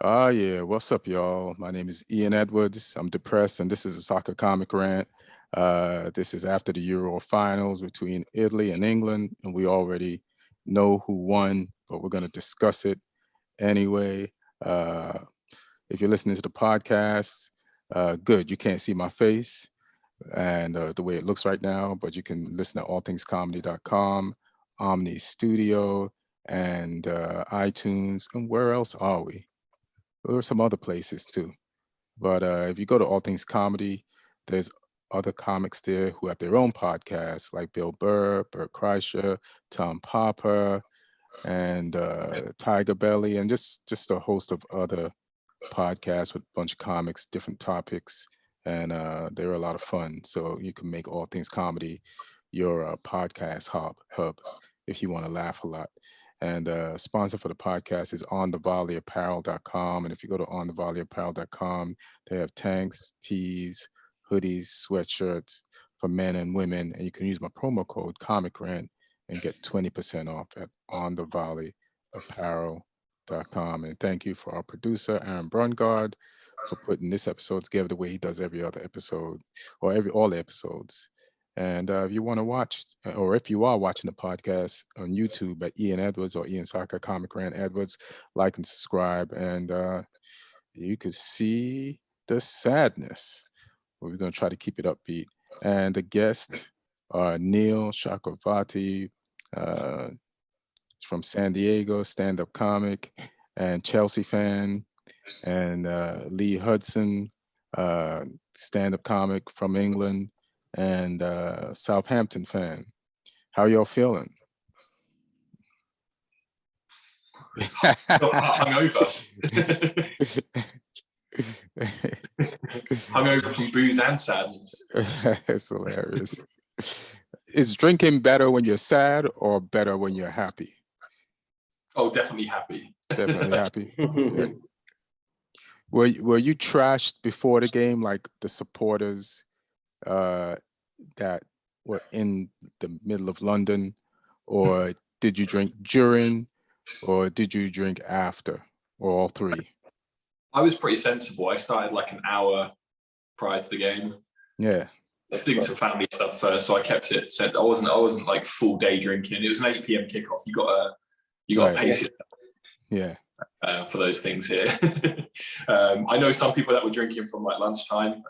Yeah, what's up, y'all? My name is Ian Edwards. I'm depressed, and this is a soccer comic rant. This is after the Euro finals between Italy and England, and we already know who won, but we're going to discuss it anyway. Uh, if you're listening to the podcast, good. You can't see my face and the way it looks right now, but you can listen at allthingscomedy.com, Omni Studio, and iTunes. And where else are we? There are some other places too. But if you go to All Things Comedy, there's other comics there who have their own podcasts, like Bill Burr, Bert Kreischer, Tom Popper, and Tiger Belly, and just a host of other podcasts with a bunch of comics, different topics, and they're a lot of fun. So you can make All Things Comedy your podcast hub if you want to laugh a lot. And sponsor for the podcast is onthevolleyapparel.com. And if you go to onthevolleyapparel.com, they have tanks, tees, hoodies, sweatshirts for men and women. And you can use my promo code Comic Rant and get 20% off at onthevolleyapparel.com. And thank you for our producer, Aaron Brungardt, for putting this episode together the way he does every other episode or all the episodes. And if you want to watch, or if you are watching the podcast on YouTube at Ian Edwards or Ian Soccer Comic Rant Edwards, like and subscribe, and you could see the sadness. We're going to try to keep it upbeat. And the guests are Neil Chakravarty, from San Diego, stand-up comic, and Chelsea fan, and Lee Hudson, stand-up comic from England, and Southampton fan. How y'all feeling? Hungover. Hungover from booze and sadness. It's hilarious. Is drinking better when you're sad or better when you're happy? Oh, definitely happy. Definitely happy. Yeah. Were you trashed before the game, like the supporters that were in the middle of London, or did you drink during, or did you drink after, or all three? I was pretty sensible. I started like an hour prior to the game. Yeah. I was doing some family stuff first, so I kept it set. I wasn't like full day drinking. It was an 8 p.m. kickoff. You got to pace it. Yeah. For those things here. I know some people that were drinking from like lunchtime.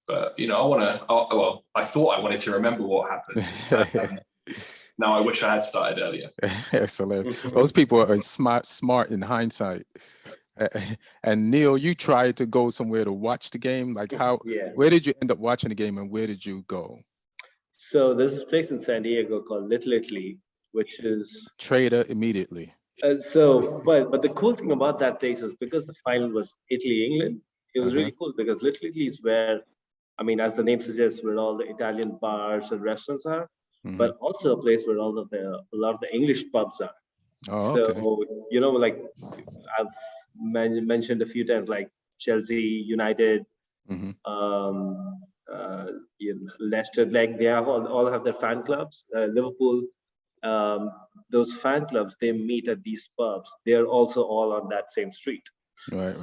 But I thought I wanted to remember what happened. Now I wish I had started earlier. Excellent. Those people are smart in hindsight. And Neil, you tried to go somewhere to watch the game. Like where did you end up watching the game, and where did you go? So there's this place in San Diego called Little Italy, which is Trader immediately. But the cool thing about that place is because the final was Italy-England, it was really cool because Little Italy is where, I mean, as the name suggests, where all the Italian bars and restaurants are, but also a place where a lot of the English pubs are. Oh, so, okay. Like I've mentioned a few times, like Chelsea, United, Leicester, like they have all have their fan clubs. Liverpool, those fan clubs, they meet at these pubs. They're also all on that same street. Right.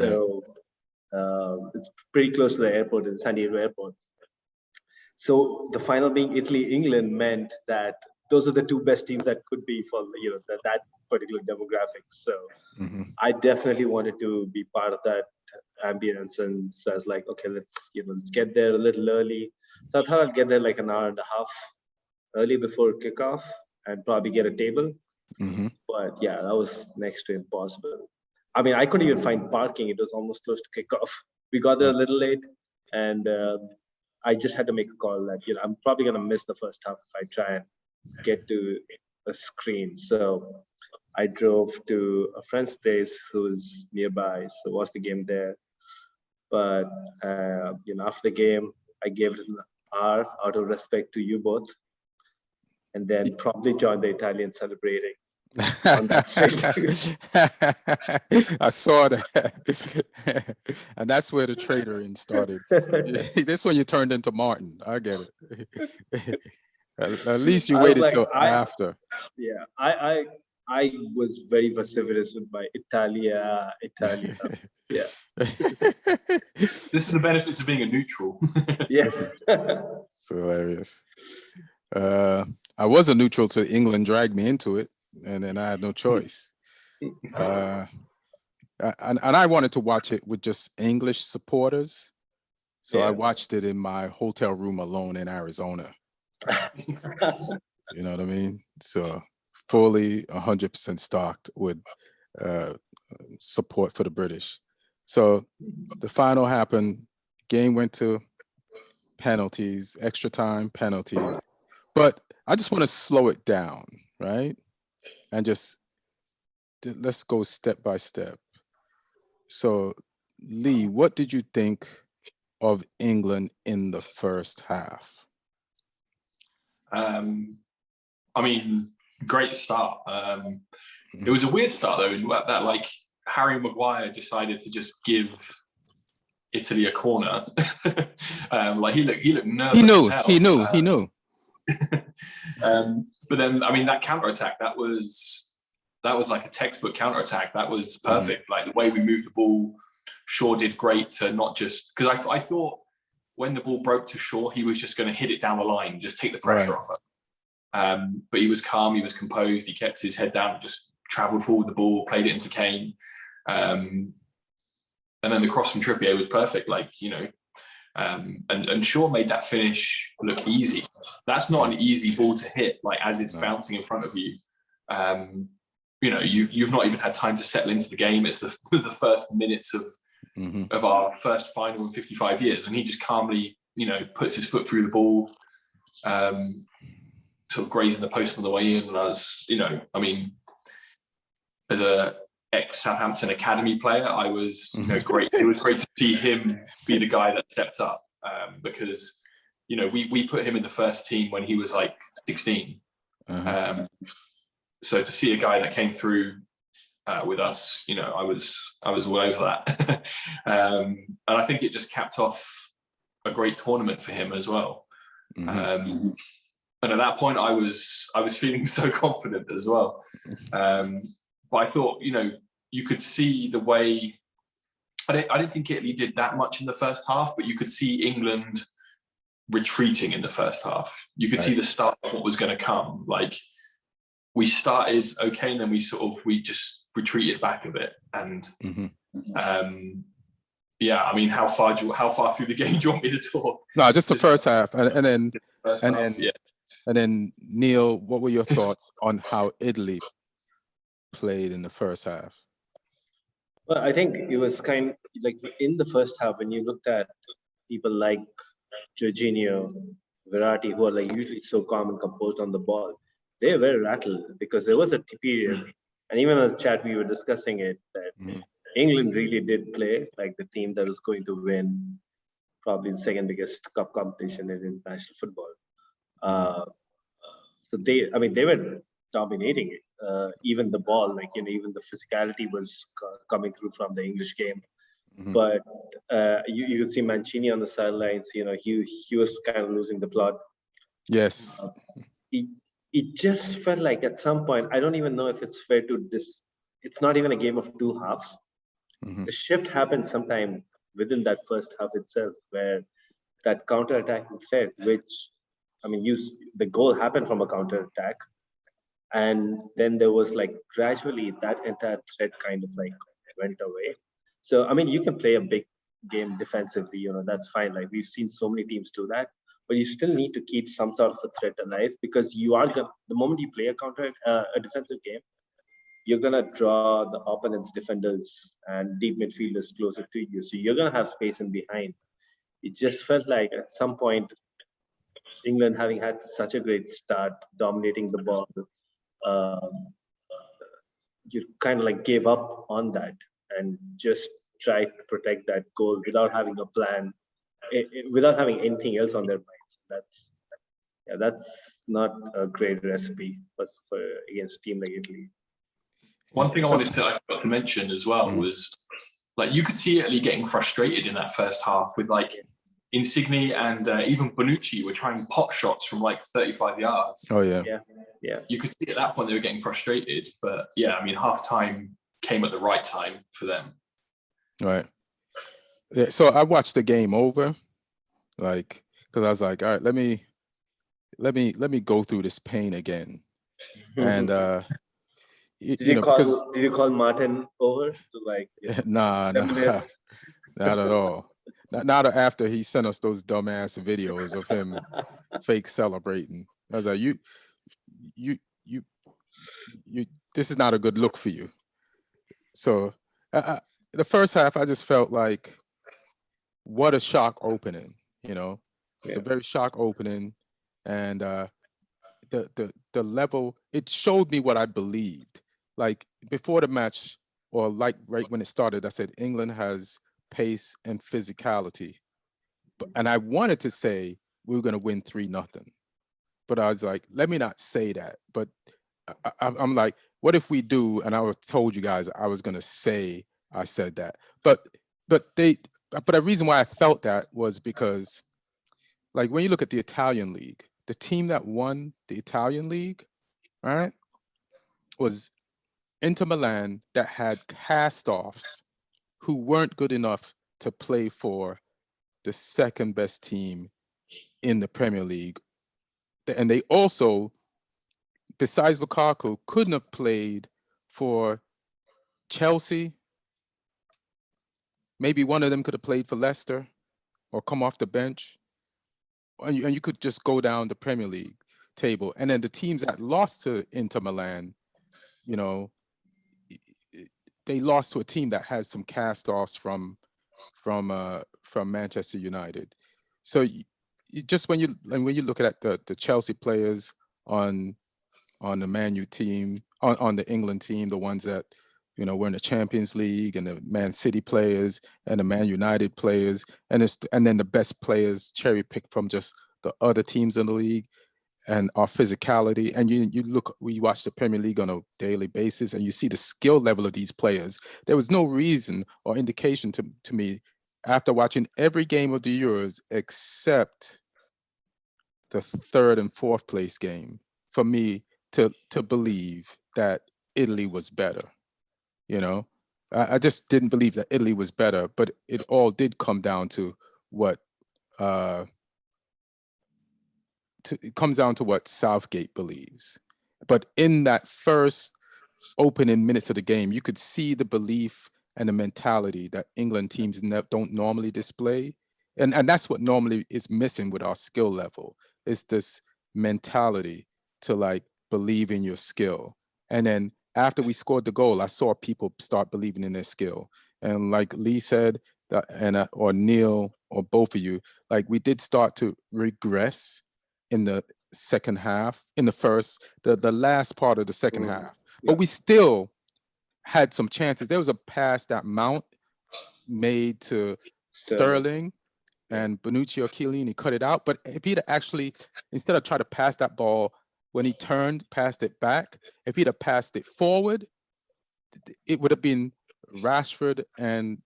It's pretty close to the airport, in San Diego airport. So the final being Italy-England meant that those are the two best teams that could be for that particular demographic. So I definitely wanted to be part of that ambience, and so I was like, okay, let's get there a little early. So I thought I'd get there like an hour and a half early before kickoff and probably get a table. But yeah, that was next to impossible. I mean, I couldn't even find parking. It was almost close to kickoff. We got there a little late, and I just had to make a call that I'm probably going to miss the first half if I try and get to a screen. So I drove to a friend's place who's nearby, so watched the game there. But after the game, I gave it an hour out of respect to you both, and then probably joined the Italians celebrating on that street. I saw that. And that's where the traitoring started. This one you turned into Martin. I get it. At least you waited till after. Yeah, I was very vociferous with my Italia. Yeah. This is the benefits of being a neutral. Yeah. It's hilarious. I was a neutral till England dragged me into it, and then I had no choice. And I wanted to watch it with just English supporters. So I watched it in my hotel room alone in Arizona. You know what I mean? So fully 100% stocked with support for the British. So the final happened. Game went to penalties, extra time, penalties. But I just want to slow it down, right? And just let's go step by step. So, Lee, what did you think of England in the first half? I mean, great start. It was a weird start though, in that like Harry Maguire decided to just give Italy a corner. Like he looked nervous. He knew. But then, I mean, that counter attack that was like a textbook counter attack. That was perfect. Like the way we moved the ball, Shaw did great to not just because I thought when the ball broke to Shaw, he was just going to hit it down the line, just take the pressure off it. But he was calm, he was composed, he kept his head down, just travelled forward the ball, played it into Kane. And then the cross from Trippier was perfect, like, you know, and Shaw made that finish look easy. That's not an easy ball to hit, like as it's bouncing in front of you. You know, you've not even had time to settle into the game. It's the first minutes of our first final in 55 years, and he just calmly, you know, puts his foot through the ball, sort of grazing the post on the way in. And I was, you know, I mean, as a ex-Southampton academy player, I was, you know, great. It was great to see him be the guy that stepped up, because, you know, we put him in the first team when he was like 16. So to see a guy that came through with us, you know, I was all over that. And I think it just capped off a great tournament for him as well. And at that point, I was feeling so confident as well. But I thought, you know, you could see the way. I didn't think Italy did that much in the first half, but you could see England retreating in the first half. You could see the start of what was going to come. Like, we started okay, and then we just retreated back a bit. And yeah, I mean, how far through the game do you want me to talk? No, just the first half, and then Neil, what were your thoughts on how Italy played in the first half? Well, I think it was kind of like in the first half when you looked at people like Jorginho, Verratti, who are like usually so calm and composed on the ball. They were rattled because there was a period, and even in the chat we were discussing it, that England really did play like the team that was going to win probably the second biggest cup competition in international football. So they were dominating it. Even the ball, like, you know, even the physicality was coming through from the English game. But you could see Mancini on the sidelines. You know, he was kind of losing the plot. Yes. It just felt like at some point, I don't even know if it's fair to this. It's not even a game of two halves. The shift happened sometime within that first half itself, where that counter-attacking threat, which, I mean, the goal happened from a counter-attack. And then there was like gradually that entire threat kind of like went away. So, I mean, you can play a big game defensively, you know, that's fine. Like, we've seen so many teams do that. But you still need to keep some sort of a threat alive, because you are the moment you play a defensive game, you're gonna draw the opponent's defenders and deep midfielders closer to you. So you're gonna have space in behind. It just felt like at some point, England, having had such a great start, dominating the ball, you kind of like gave up on that and just tried to protect that goal without having a plan, without having anything else on their minds. That's not a great recipe for against a team like Italy. One thing I forgot to mention as well was, like, you could see Italy getting frustrated in that first half with like Insigne and even Bonucci were trying pot shots from like 35 yards. Oh yeah. Yeah. You could see at that point they were getting frustrated, but yeah, I mean, half time came at the right time for them. Right. Yeah, so I watched the game over, like, because I was like, all right, let me go through this pain again. And did you call Martin over to like nah, reminisce? not at all. Not after he sent us those dumbass videos of him fake celebrating. I was like, you this is not a good look for you. So the first half, I just felt like, what a shock opening, you know. It's a very shock opening, and the level, it showed me what I believed. Like before the match, or like right when it started, I said England has pace and physicality, and I wanted to say we were going to win 3-0, but I was like, let me not say that. But I'm like, what if we do? And I told you guys I was going to say I said that, but the reason why I felt that was because, like, when you look at the Italian league, the team that won the Italian league, right, was Inter Milan, that had cast-offs who weren't good enough to play for the second best team in the Premier League. And they also, besides Lukaku, couldn't have played for Chelsea. Maybe one of them could have played for Leicester or come off the bench. And you could just go down the Premier League table. And then the teams that lost to Inter Milan, you know, they lost to a team that had some cast-offs from Manchester United. So you just when you look at the Chelsea players on the Man U team, on the England team, the ones that, you know, were in the Champions League, and the Man City players and the Man United players, and then the best players cherry picked from just the other teams in the league, and our physicality. And we watch the Premier League on a daily basis, and you see the skill level of these players. There was no reason or indication to me, after watching every game of the Euros except the 3rd and 4th place game, for me to believe that Italy was better. You know, I just didn't believe that Italy was better, but it all did come down to what it comes down to what Southgate believes. But in that first opening minutes of the game, you could see the belief and the mentality that England teams don't normally display. And that's what normally is missing with our skill level, is this mentality to, like, believe in your skill. And then after we scored the goal, I saw people start believing in their skill. And like Lee said, or Neil, or both of you, like, we did start to regress in the second half, in the last part of the second half. But we still had some chances. There was a pass that Mount made to Sterling, and Bonucci or Chiellini cut it out. But if he'd actually, instead of try to pass that ball when he turned, passed it back, if he'd have passed it forward, it would have been Rashford and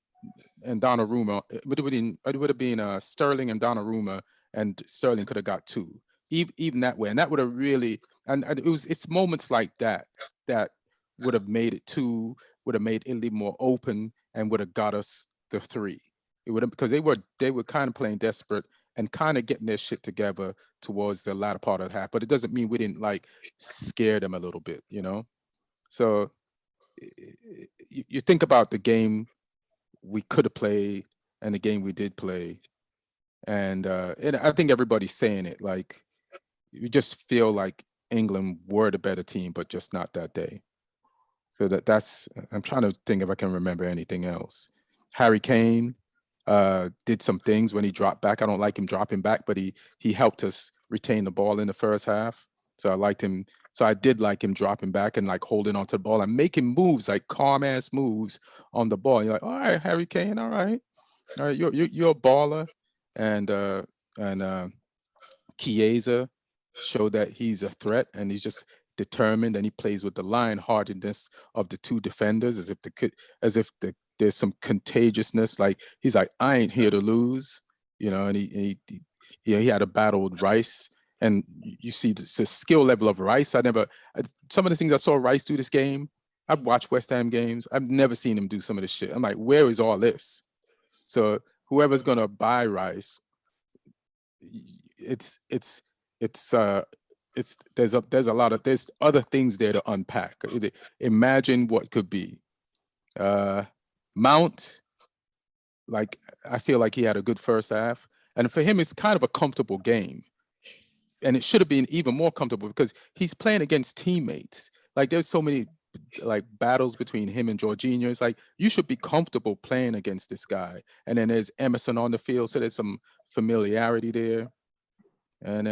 Donnarumma. It would have been Sterling and Donnarumma, and Sterling could have got 2. Even that way, and that would have really, and it's moments like that would have made it 2, would have made Italy more open, and would have got us the 3. It would have, because they were kind of playing desperate and kind of getting their shit together towards the latter part of the half. But it doesn't mean we didn't, like, scare them a little bit, you know. So you think about the game we could have played and the game we did play, and I think everybody's saying it, like, you just feel like England were the better team, but just not that day. So that's, I'm trying to think if I can remember anything else. Harry Kane did some things when he dropped back. I don't like him dropping back, but he helped us retain the ball in the first half. So I liked him. So I did like him dropping back and, like, holding onto the ball and making moves, like calm ass moves on the ball. And you're like, all right, Harry Kane, all right, you're a baller. And Chiesa showed that he's a threat, and he's just determined, and he plays with the lion-heartedness of the 2 defenders, as if there's some contagiousness. Like, he's like, I ain't here to lose. you know, and he had a battle with Rice, and you see the skill level of Rice. Some of the things I saw Rice do this game, I've watched West Ham games. I've never seen him do some of this shit. I'm like, where is all this? So whoever's gonna buy Rice, there's other things there to unpack. Imagine what could be. Mount, like, I feel like he had a good first half, and for him, it's kind of a comfortable game, and it should have been even more comfortable because he's playing against teammates. Like, there's so many like battles between him and Jorginho. It's like you should be comfortable playing against this guy. And then there's Emerson on the field, so there's some familiarity there. And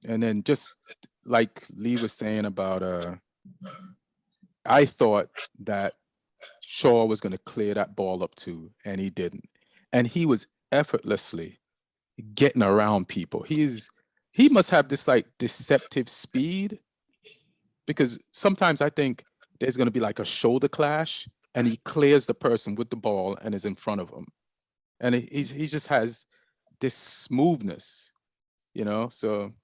then just like Lee was saying about I thought that Shaw was going to clear that ball up too, and he didn't. And he was effortlessly getting around people. He must have this like deceptive speed, because sometimes I think there's going to be like a shoulder clash and he clears the person with the ball and is in front of him. And he just has this smoothness, you know? So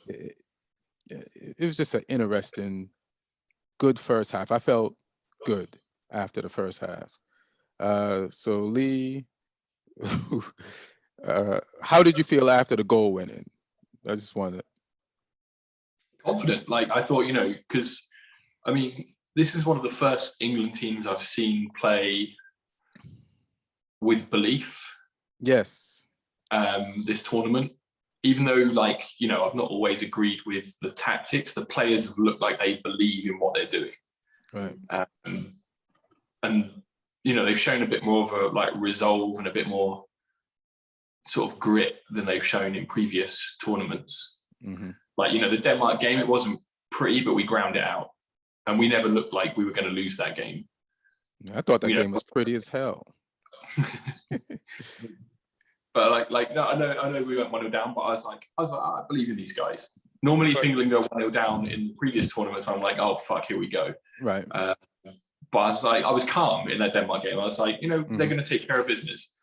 it was just an interesting, good first half. I felt good after the first half. So Lee, how did you feel after the goal went in? I just wanted. Confident. Like, I thought, because I mean, this is one of the first England teams I've seen play with belief. Yes. This tournament, even though, like, I've not always agreed with the tactics, the players have looked like they believe in what they're doing. Right. And they've shown a bit more of a like resolve and a bit more sort of grit than they've shown in previous tournaments. Mm-hmm. Like, the Denmark game, it wasn't pretty, but we ground it out. And we never looked like we were going to lose that game. I thought that game was pretty as hell. But no, I know we went 1-0 down, but I was like, I believe in these guys. Normally, if England go 1-0 down in previous tournaments, I'm like, oh fuck, here we go. Right. But I was calm in that Denmark game. I was like, they're going to take care of business.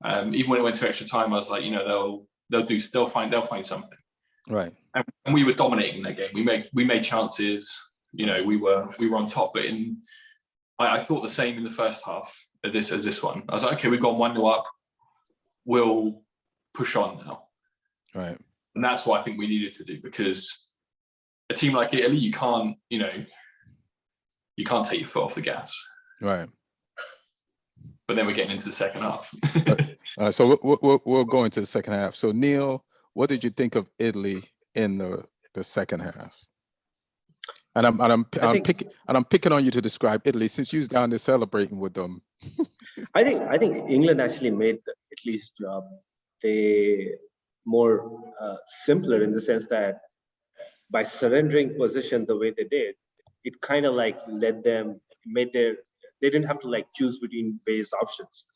Even when it went to extra time, I was like, they'll find something. Right. And we were dominating that game. We made chances. We were on top. But I thought the same in the first half as this one. I was like, okay, we've gone 1-0 up. We'll push on now. Right. And that's what I think we needed to do, because a team like Italy, you can't take your foot off the gas. Right. But then we're getting into the second half. So we'll go into the second half. So Neil, what did you think of Italy in the second half? And I'm picking on you to describe Italy, since you was down there celebrating with them. I think England actually made Italy's job more simpler, in the sense that by surrendering position the way they did, it kind of like they didn't have to like choose between various options.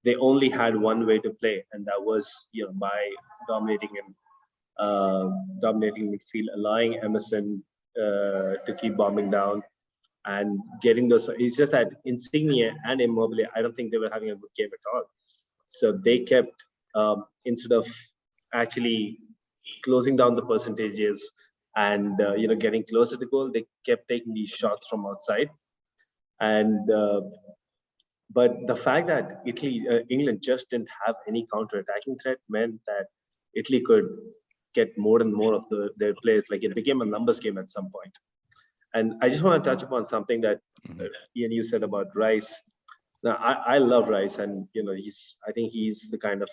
They only had one way to play, and that was by dominating midfield, allowing Emerson to keep bombing down and getting those. It's just that Insigne and Immobile, I don't think they were having a good game at all. So they kept, instead of actually closing down the percentages and getting closer to goal, they kept taking these shots from outside. And but the fact that England just didn't have any counter-attacking threat meant that Italy could get more and more of their players. Like, it became a numbers game at some point. And I just want to touch upon something that Ian, you said about Rice. Now, I love Rice, and I think he's the kind of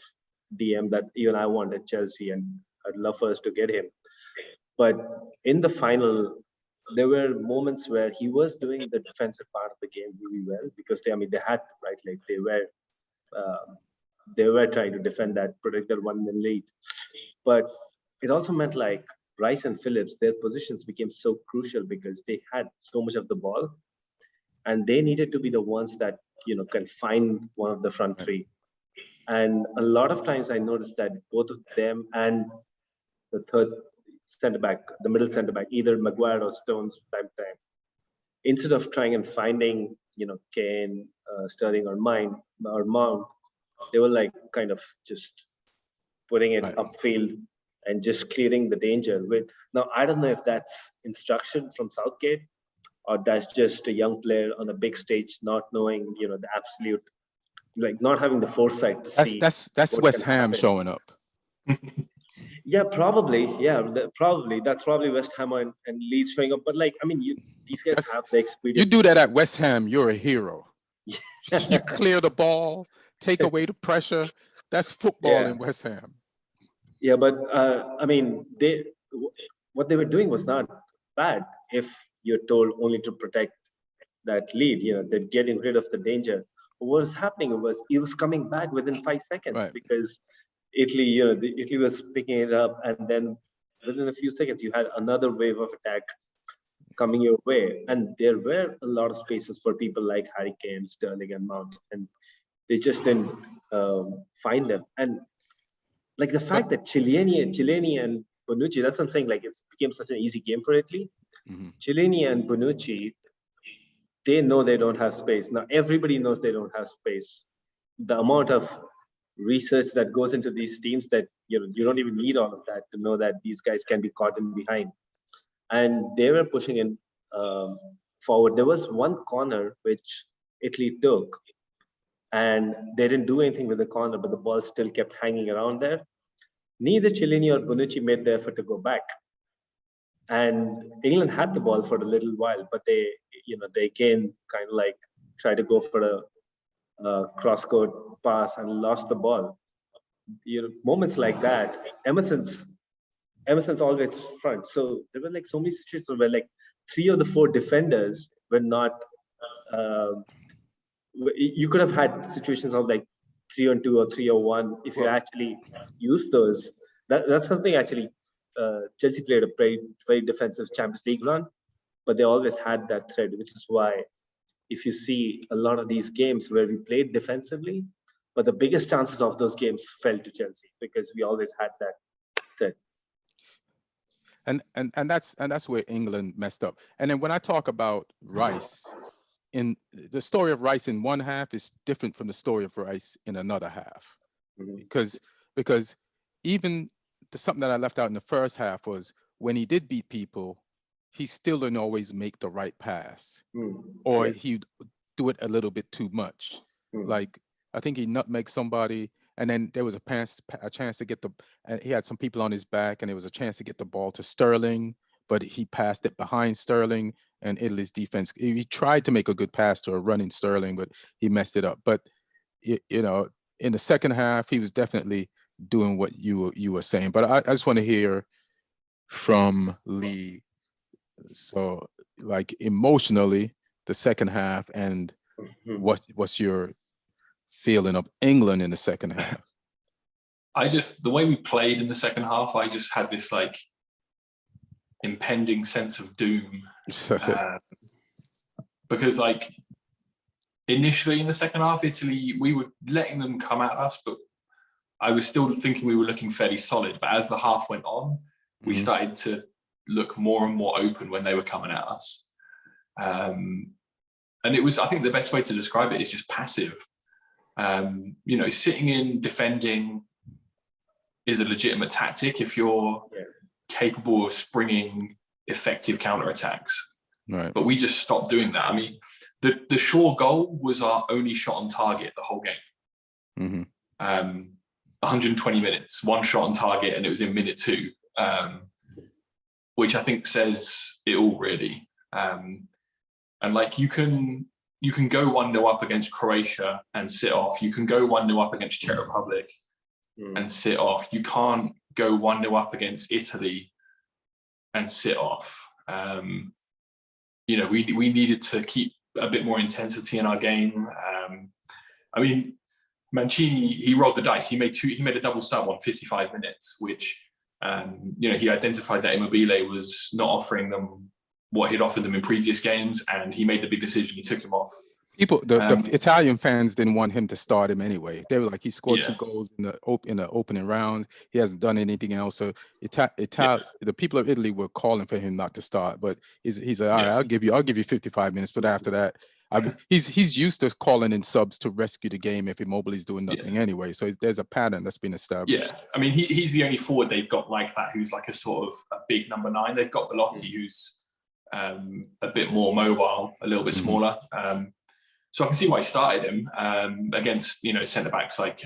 DM that even I want at Chelsea, and I'd love for us to get him. But in the final, there were moments where he was doing the defensive part of the game really well, because they had to, right? Like, they were trying to defend that, protect that 1-0 lead. But it also meant like Rice and Phillips, their positions became so crucial because they had so much of the ball, and they needed to be the ones that can find one of the front three. And a lot of times I noticed that both of them and the third centre back, the middle centre back, either Maguire or Stones, time, instead of trying and finding Kane, Sterling or Mount, they were like kind of just putting it Right. upfield and just clearing the danger with. Now, I don't know if that's instruction from Southgate or that's just a young player on a big stage not knowing, the absolute, like not having the foresight to see. That's what West can Ham happen. showing up. Yeah, probably. Yeah, probably. That's probably West Ham and Leeds showing up. But like, I mean, these guys have the experience. You do that at West Ham, you're a hero. You clear the ball, take away the pressure. That's football in West Ham. Yeah, but I mean, what they were doing was not bad if you're told only to protect that lead. They're getting rid of the danger. What was happening was it was coming back within 5 seconds, Right. because Italy, Italy was picking it up, and then within a few seconds you had another wave of attack coming your way, and there were a lot of spaces for people like Harry Kane, Sterling, and Mount, and they just didn't find them. And like the fact that Chiellini and Bonucci, that's what I'm saying, like it became such an easy game for Italy. Mm-hmm. Chiellini and Bonucci, they know they don't have space. Now everybody knows they don't have space. The amount of research that goes into these teams, that you don't even need all of that to know that these guys can be caught in behind. And they were pushing in forward. There was one corner which Italy took, and they didn't do anything with the corner, but the ball still kept hanging around there. Neither Chiellini or Bonucci made the effort to go back. And England had the ball for a little while, but they again kind of like tried to go for a cross-court pass and lost the ball. Moments like that, Emerson's always front. So there were like so many situations where like 3 of the 4 defenders were not. You could have had situations of like 3-on-2 or 3-on-1 if you actually use those. That's something actually. Chelsea played a very defensive Champions League run, but they always had that thread, which is why if you see a lot of these games where we played defensively, but the biggest chances of those games fell to Chelsea because we always had that thread. And that's where England messed up. And then when I talk about Rice, in the story of Rice in one half is different from the story of Rice in another half, because even something that I left out in the first half was when he did beat people, he still didn't always make the right pass, or he'd do it a little bit too much. Like I think he nutmegged somebody, and then there was a chance to get and he had some people on his back, and there was a chance to get the ball to Sterling, but he passed it behind Sterling, and Italy's defense. He tried to make a good pass to a running Sterling, but he messed it up. But in the second half, he was definitely doing what you were saying. But I just want to hear from Lee. So like emotionally, the second half, and what's your feeling of England in the second half? The way we played in the second half, I just had this like impending sense of doom. Because like initially in the second half, Italy, we were letting them come at us, but I was still thinking we were looking fairly solid. But as the half went on, we started to look more and more open when they were coming at us. And it was, I think the best way to describe it is just passive. Sitting in, defending is a legitimate tactic if you're capable of springing effective counterattacks. Right. But we just stopped doing that. I mean, the Shaw goal was our only shot on target the whole game. 120 minutes, one shot on target, and it was in minute 2, which I think says it all really. And like you can go 1-0 up against Croatia and sit off. You can go 1-0 up against Czech Republic and sit off. You can't go 1-0 up against Italy and sit off. We needed to keep a bit more intensity in our game. I mean, Mancini, he rolled the dice. He made a double sub on 55 minutes, which he identified that Immobile was not offering them what he'd offered them in previous games, and he made the big decision. He took him off. The Italian fans didn't want him to start him anyway. They were like, he scored 2 goals in the opening round. He hasn't done anything else. So the people of Italy were calling for him not to start. But he's like, all right, I'll give you 55 minutes. But after that, he's used to calling in subs to rescue the game if Immobile's doing nothing anyway. So there's a pattern that's been established. Yeah, I mean, he's the only forward they've got like that who's like a sort of a big number 9. They've got Belotti, who's a bit more mobile, a little bit smaller. So I can see why he started him against, centre backs like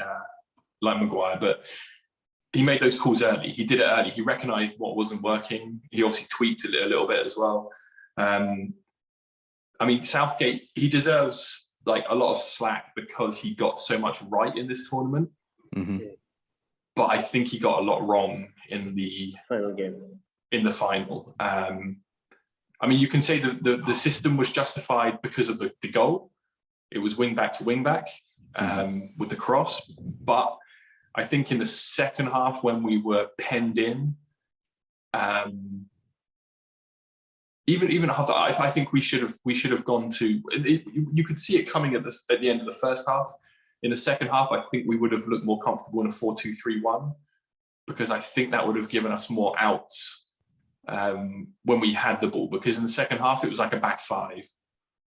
Maguire, but he made those calls early. He did it early. He recognised what wasn't working. He obviously tweaked it a little bit as well. I mean, Southgate, he deserves like a lot of slack because he got so much right in this tournament. But I think he got a lot wrong in the final game. In the final. I mean, you can say the system was justified because of the goal. It was wing back to wing back with the cross. But I think in the second half, when we were penned in, even after, I think we should have gone to. You could see it coming at the end of the first half. In the second half, I think we would have looked more comfortable in a 4-2-3-1 because I think that would have given us more outs when we had the ball. Because in the second half, it was like a back 5.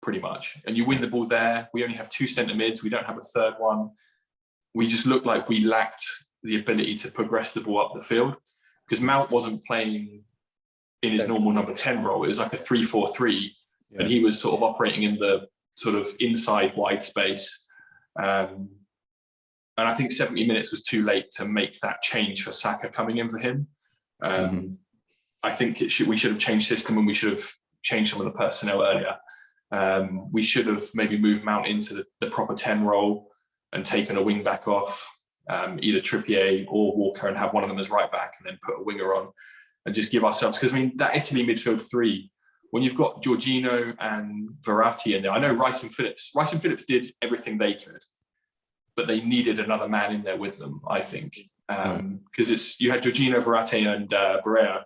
Pretty much, and you win the ball there. We only have 2 centre mids. We don't have a third one. We just looked like we lacked the ability to progress the ball up the field because Mount wasn't playing in his normal number 10 role. It was like a 3-4-3, and he was sort of operating in the sort of inside wide space. And I think 70 minutes was too late to make that change for Saka coming in for him. I think we should have changed system and we should have changed some of the personnel earlier. We should have maybe moved Mount into the proper 10 role and taken a wing back off, either Trippier or Walker, and have one of them as right back and then put a winger on and just give ourselves, because I mean, that Italy midfield 3, when you've got Jorginho and Verratti in there, I know Rice and Phillips did everything they could, but they needed another man in there with them, I think. Because you had Jorginho, Verratti and Barrea,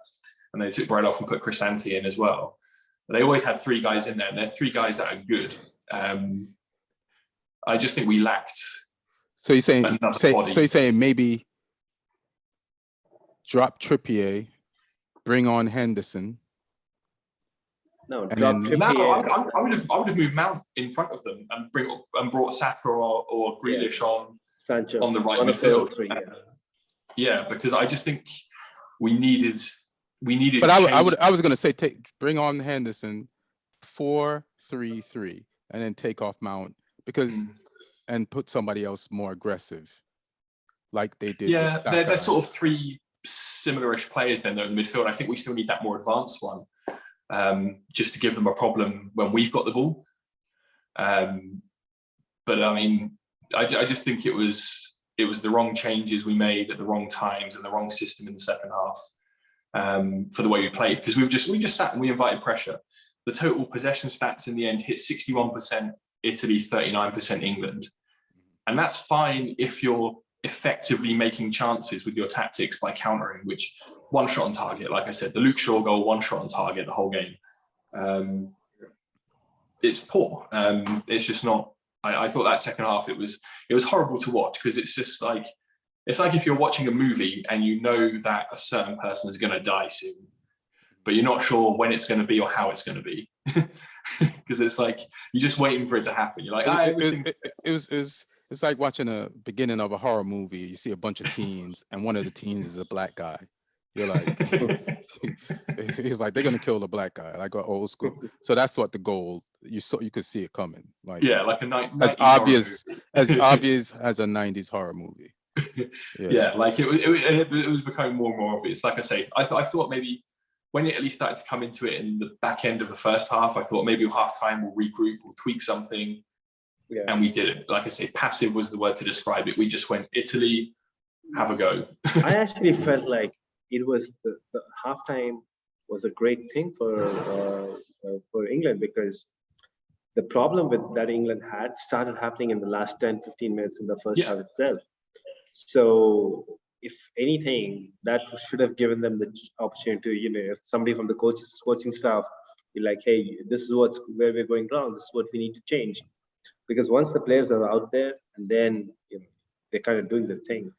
and they took Barrea off and put Cristante in as well. They always had 3 guys in there, and they're 3 guys that are good. I just think we lacked. So you're saying maybe drop Trippier, bring on Henderson. No, and drop then, Trippier. I would have moved Mount in front of them and brought Saka or Grealish on Sancho on the right midfield. Because I just think we needed. But I was gonna say bring on Henderson 4-3-3 and then take off Mount and put somebody else more aggressive, like they did. Yeah, they're sort of 3 similar-ish players then. They're in the midfield. I think we still need that more advanced one, just to give them a problem when we've got the ball. But I mean, I just think it was the wrong changes we made at the wrong times and the wrong system in the second half. For the way we played, because we just sat and we invited pressure. The total possession stats in the end hit 61% Italy, 39% England, and that's fine if you're effectively making chances with your tactics by countering, which 1 shot on target, like I said, the Luke Shaw goal, 1 shot on target the whole game. It's poor. It's just not. I thought that second half it was horrible to watch because it's just like. It's like if you're watching a movie and you know that a certain person is going to die soon, but you're not sure when it's going to be or how it's going to be. Because it's like, you're just waiting for it to happen. You're like, it's like watching a beginning of a horror movie. You see a bunch of teens and one of the teens is a black guy. You're like, he's like, they're going to kill the black guy, like old school. So that's what the goal, you could see it coming. Like, like as obvious as a 90s horror movie. Like it was becoming more and more obvious. Like I say, I thought maybe when Italy started to come into it in the back end of the first half, I thought maybe half time we'll regroup, we'll tweak something, and we didn't. Like I say, passive was the word to describe it. We just went, Italy, have a go. I actually felt like it was the halftime was a great thing for England, because the problem with that England had started happening in the last 10-15 minutes in the first half itself. So if anything, that should have given them the opportunity to, if somebody from the coaching staff be like, hey, this is where we're going wrong, this is what we need to change because once the players are out there and then they're kind of doing the thing,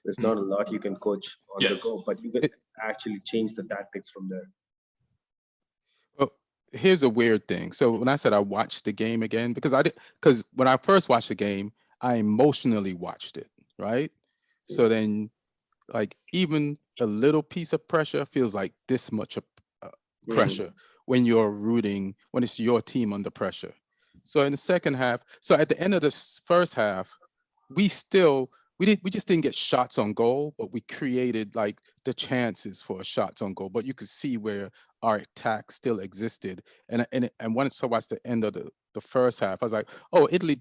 there's not a lot you can coach on the go, but you can actually change the tactics from there. Well, here's a weird thing. So when I said I watched the game again, because when I first watched the game, I emotionally watched it, right? So then, like, even a little piece of pressure feels like this much of pressure when you're rooting, when it's your team under pressure. So in the second half, so at the end of the first half, we just didn't get shots on goal, but we created like the chances for shots on goal. But you could see where our attack still existed. And once I watched the end of the first half, I was like, oh, Italy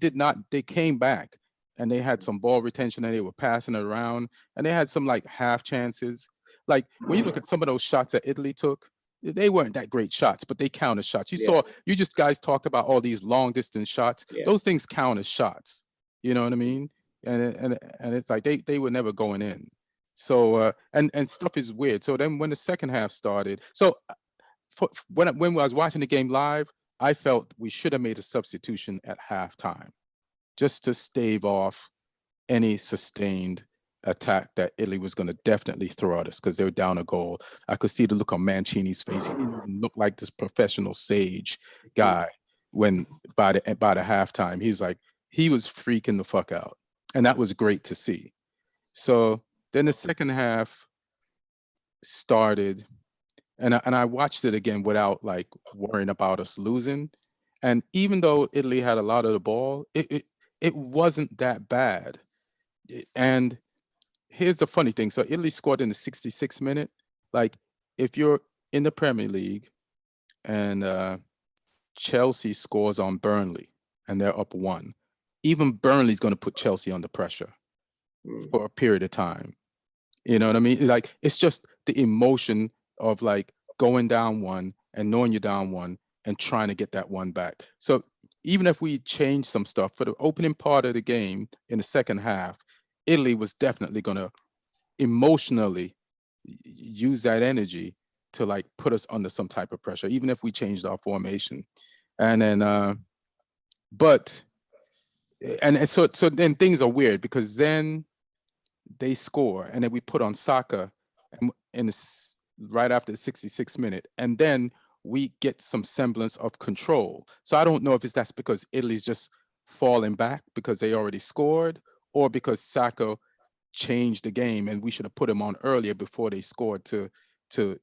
they came back and they had some ball retention and they were passing it around and they had some like half chances. Like when you look at some of those shots that Italy took, they weren't that great shots, but they count as shots. You just guys talked about all these long distance shots. Those things count as shots. You know what I mean? And it's like they were never going in. So and stuff is weird. So then when the second half started, so when I was watching the game live, I felt we should have made a substitution at halftime just to stave off any sustained attack that Italy was going to definitely throw at us because they were down a goal. I could see the look on Mancini's face. He didn't even look like this professional sage guy when by the halftime. He was freaking the fuck out. And that was great to see. So then the second half started and I watched it again without like worrying about us losing. And even though Italy had a lot of the ball, it wasn't that bad. And here's the funny thing. So Italy scored in the 66th minute. Like if you're in the Premier League and Chelsea scores on Burnley and they're up 1, even Burnley's going to put Chelsea under pressure for a period of time. You know what I mean? Like it's just the emotion of like going down 1 and knowing you're down 1 and trying to get that 1 back. So even if we change some stuff for the opening part of the game in the second half, Italy was definitely going to emotionally use that energy to like put us under some type of pressure, even if we changed our formation. And then, so then things are weird because then they score and then we put on Saka right after the 66th minute. And then we get some semblance of control. So I don't know if that's because Italy's just falling back because they already scored or because Saka changed the game and we should have put him on earlier before they scored to ease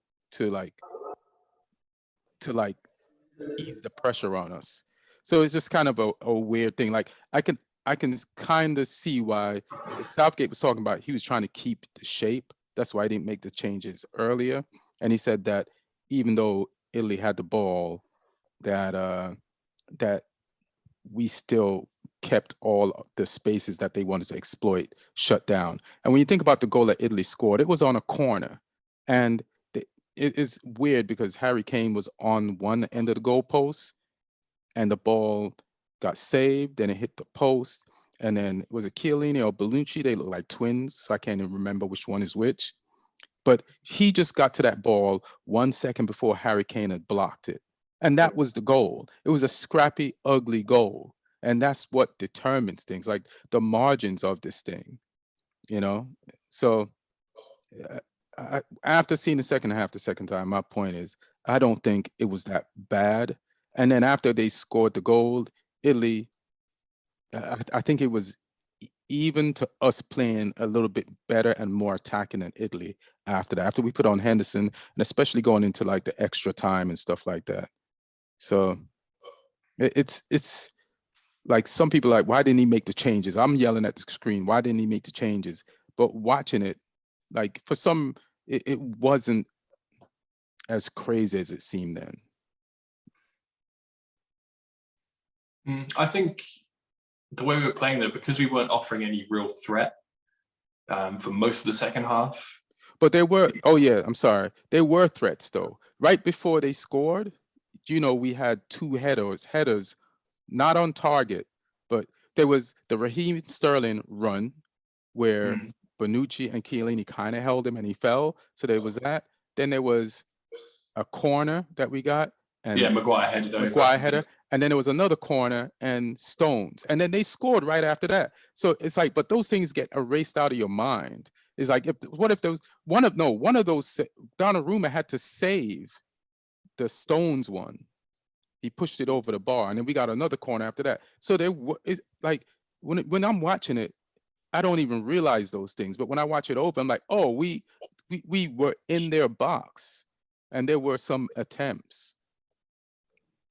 the pressure on us. So it's just kind of a weird thing. Like I can kind of see why Southgate was talking about he was trying to keep the shape. That's why he didn't make the changes earlier. And he said that even though Italy had the ball, that we still kept all of the spaces that they wanted to exploit shut down. And when you think about the goal that Italy scored, it was on a corner. And it is weird because Harry Kane was on one end of the goalpost and the ball got saved and it hit the post. And then was it Chiellini or Bonucci? They look like twins. So I can't even remember which one is which. But he just got to that ball 1 second before Harry Kane had blocked it. And that was the goal. It was a scrappy, ugly goal. And that's what determines things, like the margins of this thing, you know? So after seeing the second half the second time, my point is, I don't think it was that bad. And then after they scored the goal, Italy, I think it was even to us playing a little bit better and more attacking than Italy after that, after we put on Henderson, and especially going into like the extra time and stuff like that. So it's like some people are like, why didn't he make the changes? I'm yelling at the screen, why didn't he make the changes? But watching it, like for some, it wasn't as crazy as it seemed then. I think the way we were playing though, because we weren't offering any real threat for most of the second half. But there were, oh yeah, I'm sorry. There were threats though. Right before they scored, you know, we had 2 headers, not on target, but there was the Raheem Sterling run where Bonucci and Chiellini kind of held him and he fell. So there was that. Then there was a corner that we got And yeah, Maguire headed over. Maguire header, and then there was another corner and Stones, and then they scored right after that. So it's like, but those things get erased out of your mind. It's like, what if those one of those Donnarumma had to save the Stones one. He pushed it over the bar, and then we got another corner after that. So it's like when I'm watching it, I don't even realize those things. But when I watch it over, I'm like, oh, we were in their box, and there were some attempts.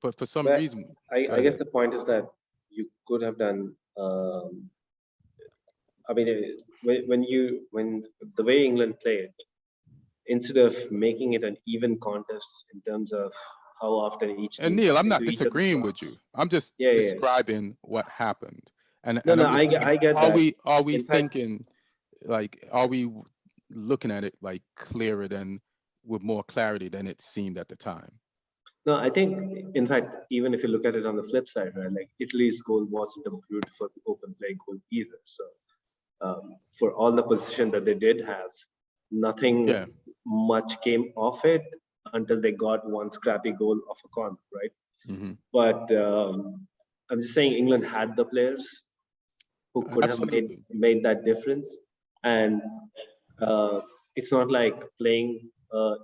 But for some reason, I guess the point is that you could have done. I mean, when the way England played, instead of making it an even contest in terms of how often each team. And Neil, I'm not disagreeing with you. I'm just describing what happened. And I get that. Are we thinking, like, are we looking at it like clearer than, with more clarity than it seemed at the time? No, I think, in fact, even if you look at it on the flip side, right, like Italy's goal wasn't a beautiful open play goal either. So for all the position that they did have, nothing much came off it until they got one scrappy goal off a corner, right? Mm-hmm. But I'm just saying England had the players who could have made that difference. And it's not like playing,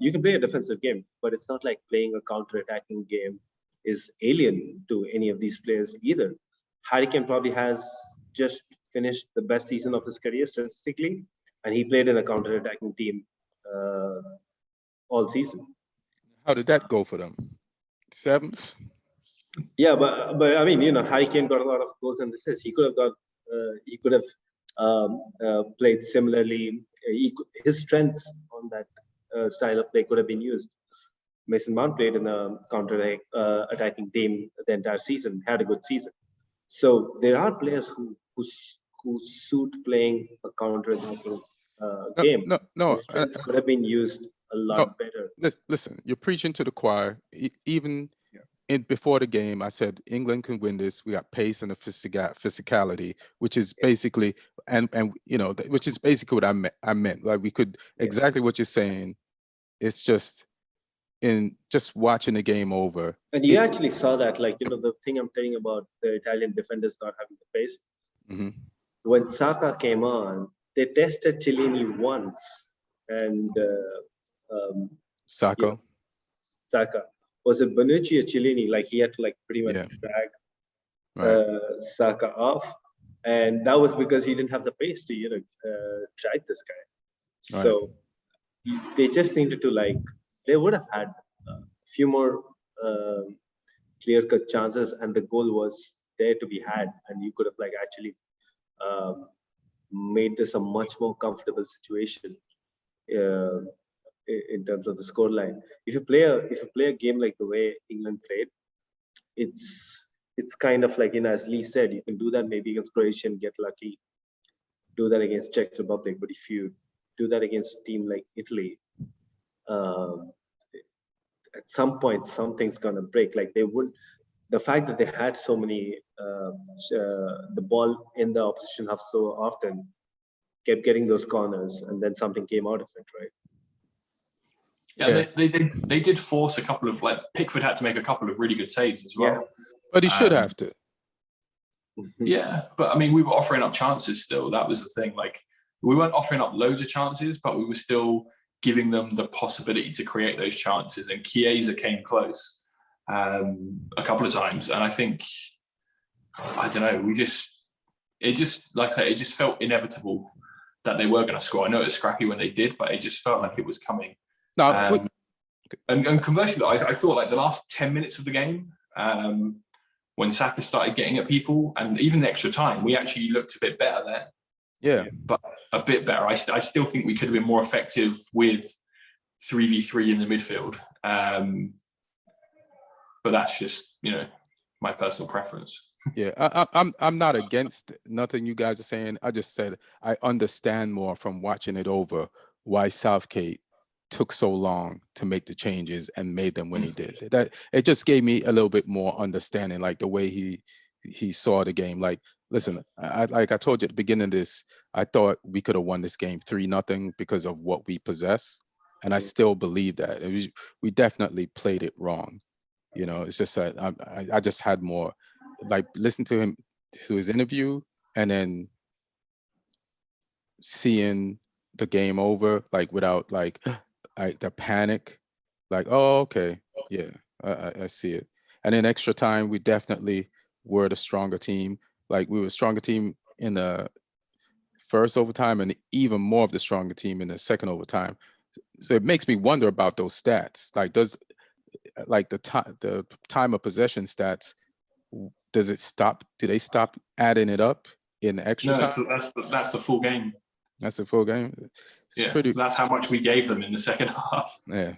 you can play a defensive game, but it's not like playing a counter-attacking game is alien to any of these players either. Harry Kane probably has just finished the best season of his career statistically, and he played in a counter-attacking team all season. How did that go for them? 7th? Yeah, but I mean, Harry Kane got a lot of goals and assists. He could have played similarly. His strengths on that style of play could have been used. Mason Mount played in a counter-attacking team the entire season, had a good season. So there are players who suit playing a counter-attacking game. His strengths could have been used a lot better. Listen, you're preaching to the choir. Even before the game, I said England can win this. We got pace and the physicality, which is basically, and which is basically what I meant. Like, we could, exactly what you're saying. It's just in just watching the game over. And you actually saw that, like, the thing I'm telling about the Italian defenders not having the pace. Mm-hmm. When Saka came on, they tested Chiellini once, and Saka. Was it Bonucci or Chiellini? Like, he had to pretty much drag Saka off, and that was because he didn't have the pace to drag this guy. Right. So they just needed to they would have had a few more clear-cut chances, and the goal was there to be had, and you could have actually made this a much more comfortable situation in terms of the scoreline. If you play a game like the way England played, it's kind of as Lee said, you can do that maybe against Croatia and get lucky, do that against Czech Republic, but if you do that against a team like Italy, at some point something's gonna break. The fact that they had so many the ball in the opposition half so often kept getting those corners, and then something came out of it, right? Yeah, they did force a couple of Pickford had to make a couple of really good saves as well. Yeah. But he should have to. Yeah, but I mean, we were offering up chances still. That was the thing. We weren't offering up loads of chances, but we were still giving them the possibility to create those chances. And Chiesa came close a couple of times, and I think, I don't know, it just felt inevitable that they were going to score. I know it was scrappy when they did, but it just felt like it was coming. No, and conversely, I thought the last 10 minutes of the game, when Saka started getting at people, and even the extra time, we actually looked a bit better there. Yeah, but a bit better. I still think we could have been more effective with 3v3 in the midfield. But that's just my personal preference. Yeah, I'm not against nothing you guys are saying. I just said I understand more from watching it over why Southgate took so long to make the changes and made them when he did. That it just gave me a little bit more understanding, the way he saw the game. Listen, I told you at the beginning of this, I thought we could have won this game 3-0 because of what we possess, and I still believe that. We definitely played it wrong. You know, it's just that I just had more, like, listen to his interview, and then seeing the game over, like, without like the panic, like, oh, okay, yeah, I see it. And then extra time, we definitely were the stronger team. Like, we were a stronger team in the first overtime, and even more of the stronger team in the second overtime. So it makes me wonder about those stats. Like, like the time of possession stats, does it stop? Do they stop adding it up in the extra No, time? that's the full game. That's the full game. Yeah, that's how much we gave them in the second half. Yeah,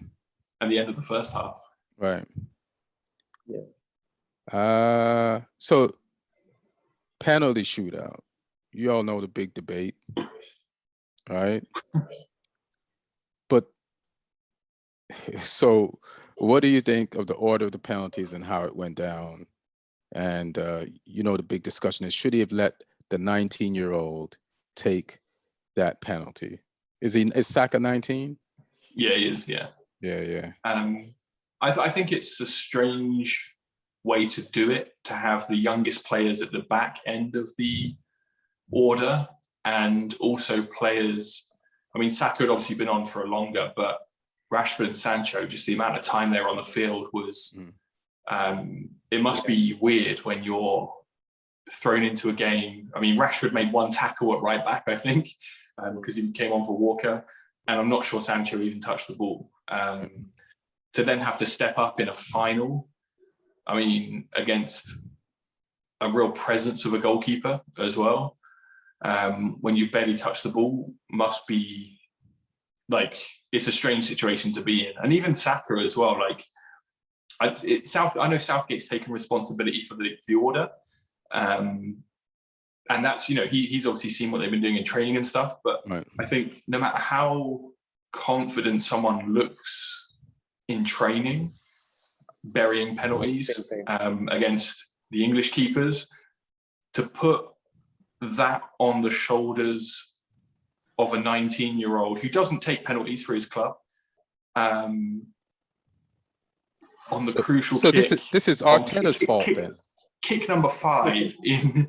and the end of the first half. right. Yeah. So penalty shootout. You all know the big debate, right? But so, what do you think of the order of the penalties and how it went down? And you know, the big discussion is, should he have let the 19-year-old take that penalty? Is Saka 19? Yeah, he is. Yeah. Yeah. I think it's a strange way to do it, to have the youngest players at the back end of the order, and also players. I mean, Saka had obviously been on for a longer, but Rashford and Sancho, just the amount of time they were on the field was. It must be weird when you're thrown into a game. I mean, Rashford made one tackle at right back, I think, because he came on for Walker, and I'm not sure Sancho even touched the ball. To then have to step up in a final, I mean, against a real presence of a goalkeeper as well, when you've barely touched the ball, must be like, it's a strange situation to be in. And even Saka as well, like, I know Southgate's taken responsibility for the order, and that's, you know, he's obviously seen what they've been doing in training and stuff. But Right. I think no matter how confident someone looks in training, burying penalties against the English keepers, to put that on the shoulders of a 19-year-old who doesn't take penalties for his club. On the crucial so kick. this is Arteta's fault then. Kick number 5 in.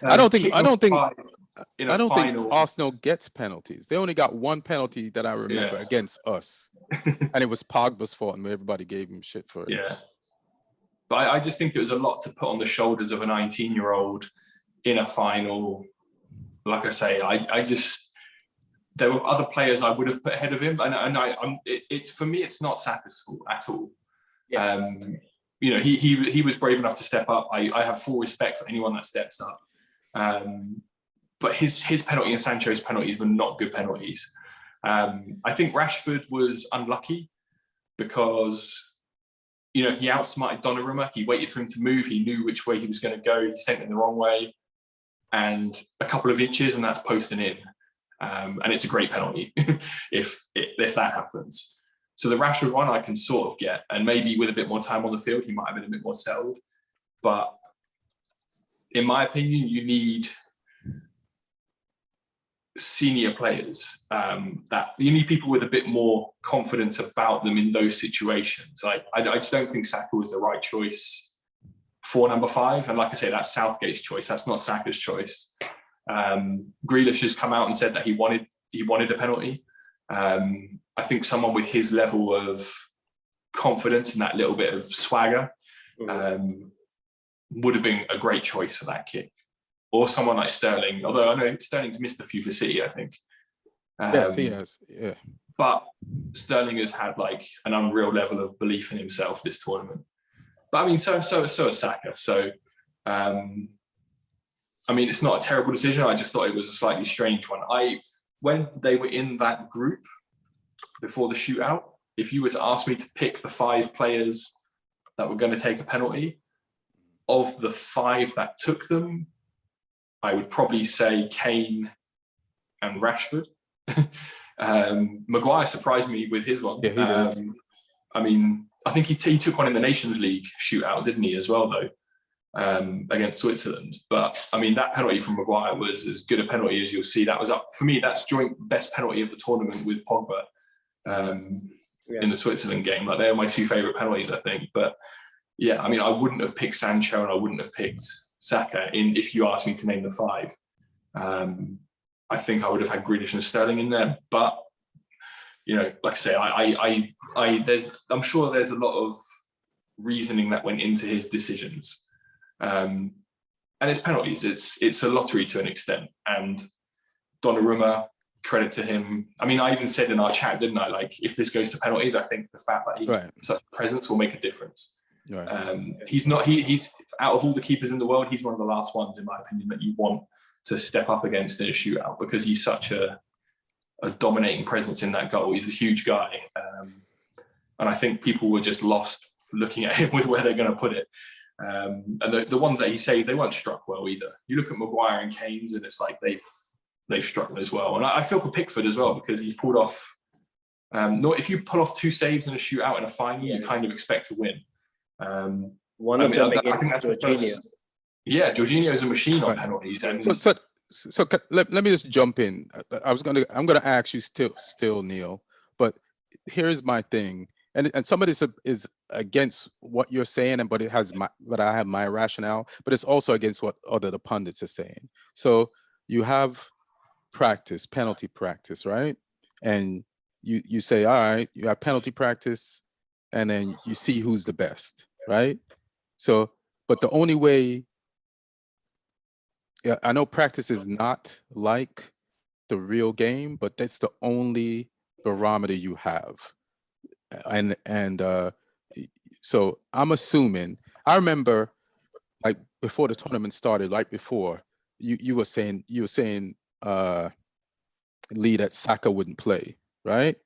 I don't think final. Arsenal gets penalties. They only got one penalty that I remember against us, and it was Pogba's fault, and everybody gave him shit for it. Yeah, but I just think it was a lot to put on the shoulders of a 19-year-old in a final. Like I say, I just, there were other players I would have put ahead of him, and it's for me, it's not Saka's fault at all. Yeah. You know, he was brave enough to step up. I have full respect for anyone that steps up. But his penalty and Sancho's penalties were not good penalties. I think Rashford was unlucky because, you know, he outsmarted Donnarumma. He waited for him to move. He knew which way he was going to go. He sent it the wrong way, and a couple of inches, and that's posting in. And it's a great penalty if that happens. So the Rashford one I can sort of get, and maybe with a bit more time on the field, he might have been a bit more settled. But in my opinion, you need senior players. That you need people with a bit more confidence about them in those situations. Like, I just don't think Saka was the right choice for number 5. And like I say, that's Southgate's choice. That's not Saka's choice. Grealish has come out and said that he wanted a penalty. I think someone with his level of confidence and that little bit of swagger would have been a great choice for that kick. Or someone like Sterling, although I know Sterling's missed a few for City, I think. Yes, he has. Yeah. But Sterling has had like an unreal level of belief in himself this tournament. But I mean, so has Saka. So, I mean, it's not a terrible decision. I just thought it was a slightly strange one. When they were in that group before the shootout, if you were to ask me to pick the 5 players that were going to take a penalty, of the 5 that took them, I would probably say Kane and Rashford. Maguire surprised me with his one. Yeah, he did. I mean, I think he took one in the Nations League shootout, didn't he, as well, though, against Switzerland. But, I mean, that penalty from Maguire was as good a penalty as you'll see. That was up, for me, that's joint best penalty of the tournament with Pogba. in the Switzerland game. Like, they're my two favorite penalties, I think. But yeah, I mean, I wouldn't have picked Sancho and I wouldn't have picked Saka if you asked me to name the five. I think I would have had Grealish and Sterling in there, but you know, like I say, I'm sure there's a lot of reasoning that went into his decisions. And it's penalties. It's a lottery to an extent. And Donnarumma, credit to him. I mean, I even said in our chat, didn't I? Like, if this goes to penalties, I think the fact that he's such a presence will make a difference. Right. He's out of all the keepers in the world, he's one of the last ones, in my opinion, that you want to step up against in a shootout, because he's such a dominating presence in that goal. He's a huge guy. And I think people were just lost looking at him with where they're going to put it. And the ones that he saved, they weren't struck well either. You look at Maguire and Kane's, and it's like they've struck as well. And I feel for Pickford as well, because he's pulled off. If you pull off 2 saves in a shootout in a final, you kind of expect to win. One of them against I think that's Jorginho. the first. Yeah, Jorginho's a machine on penalties. And so let me just jump in. I'm gonna ask you still, Neil, but here's my thing, and some of this is against what you're saying, but I have my rationale, but it's also against what the pundits are saying. So you have penalty practice, right? And you say, all right, you have penalty practice, and then you see who's the best, right? So, but the only way, yeah, I know practice is not like the real game, but that's the only barometer you have. And so I'm assuming, I remember, like, before the tournament started, like before, you were saying Lee, that Saka wouldn't play, right?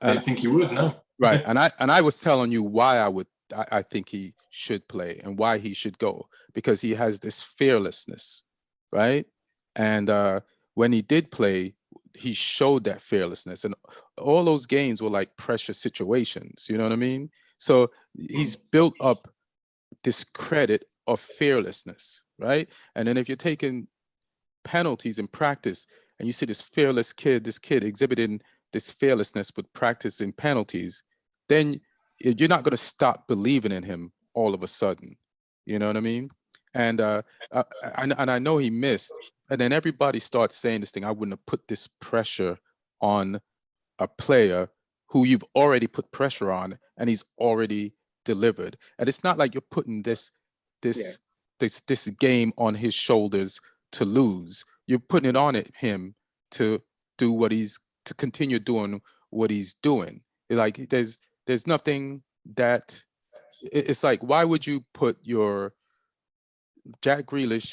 I don't think he would, no. Right. And I was telling you why I think he should play and why he should go, because he has this fearlessness, right? And when he did play, he showed that fearlessness, and all those games were like pressure situations, you know what I mean? So he's built up this credit of fearlessness, right? And then if you're taking penalties in practice and you see this kid exhibiting this fearlessness with practice in penalties, then you're not going to stop believing in him all of a sudden. You know what I mean? And I know he missed, and then everybody starts saying this thing, I wouldn't have put this pressure on a player who you've already put pressure on, and he's already delivered. And it's not like you're putting this game on his shoulders to lose. You're putting it on him to continue doing what he's doing. Like, there's nothing that it's like, why would you put your Jack Grealish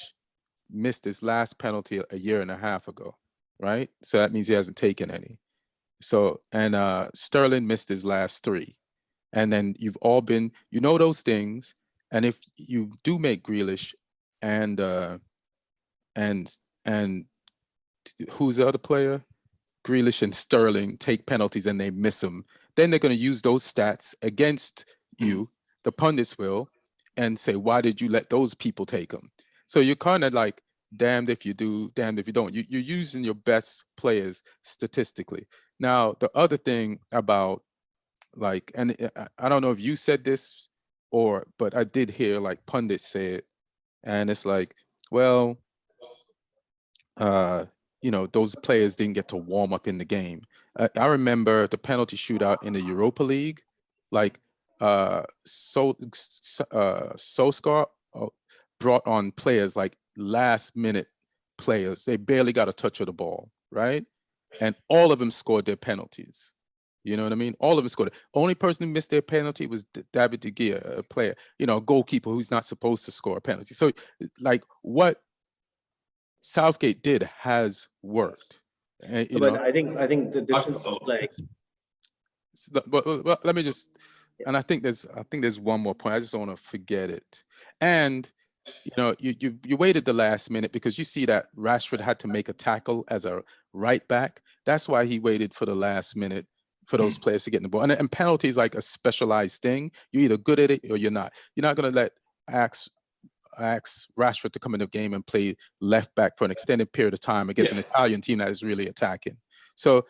missed his last penalty a year and a half ago, right? So that means he hasn't taken any. So, and Sterling missed his last 3. And then you've all been, those things. And if you do make Grealish and who's the other player? Grealish and Sterling take penalties and they miss them, then they're going to use those stats against you, the pundits will, and say, why did you let those people take them? So you're kind of like, damned if you do, damned if you don't. You're using your best players statistically. Now, the other thing about, like, and I don't know if you said this but I did hear like pundits say it, and it's like, well, those players didn't get to warm up in the game. I remember the penalty shootout in the Europa League, like Solskjaer brought on players like last minute players. They barely got a touch of the ball, right? And all of them scored their penalties. You know what I mean? All of them scored. Only person who missed their penalty was David De Gea, a player, a goalkeeper who's not supposed to score a penalty. So, like, what Southgate did has worked. But I think the difference is like. But let me just, and I think there's one more point. I just don't want to forget it. And you waited the last minute because you see that Rashford had to make a tackle as a right back. That's why he waited for the last minute for those players to get in the ball. And penalty is like a specialized thing. You're either good at it or you're not. You're not going to let ask Rashford to come in the game and play left back for an extended period of time against an Italian team that is really attacking. So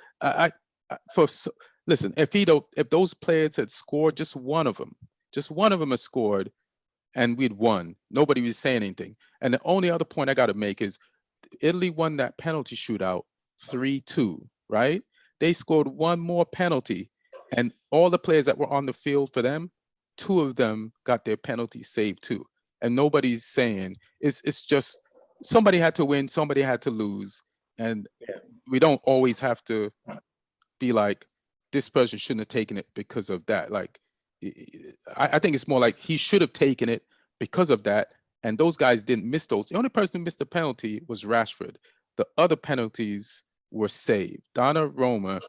listen, if those players had scored, just one of them had scored, and we'd won. Nobody was saying anything. And the only other point I got to make is Italy won that penalty shootout 3-2, right? They scored one more penalty, and all the players that were on the field for them, 2 of them got their penalty saved too. And nobody's saying it's just somebody had to win, somebody had to lose, and we don't always have to be like this person shouldn't have taken it because of that. Like I think it's more like he should have taken it because of that, and those guys didn't miss those. The only person who missed the penalty was Rashford. The other penalties were saved. Donnarumma,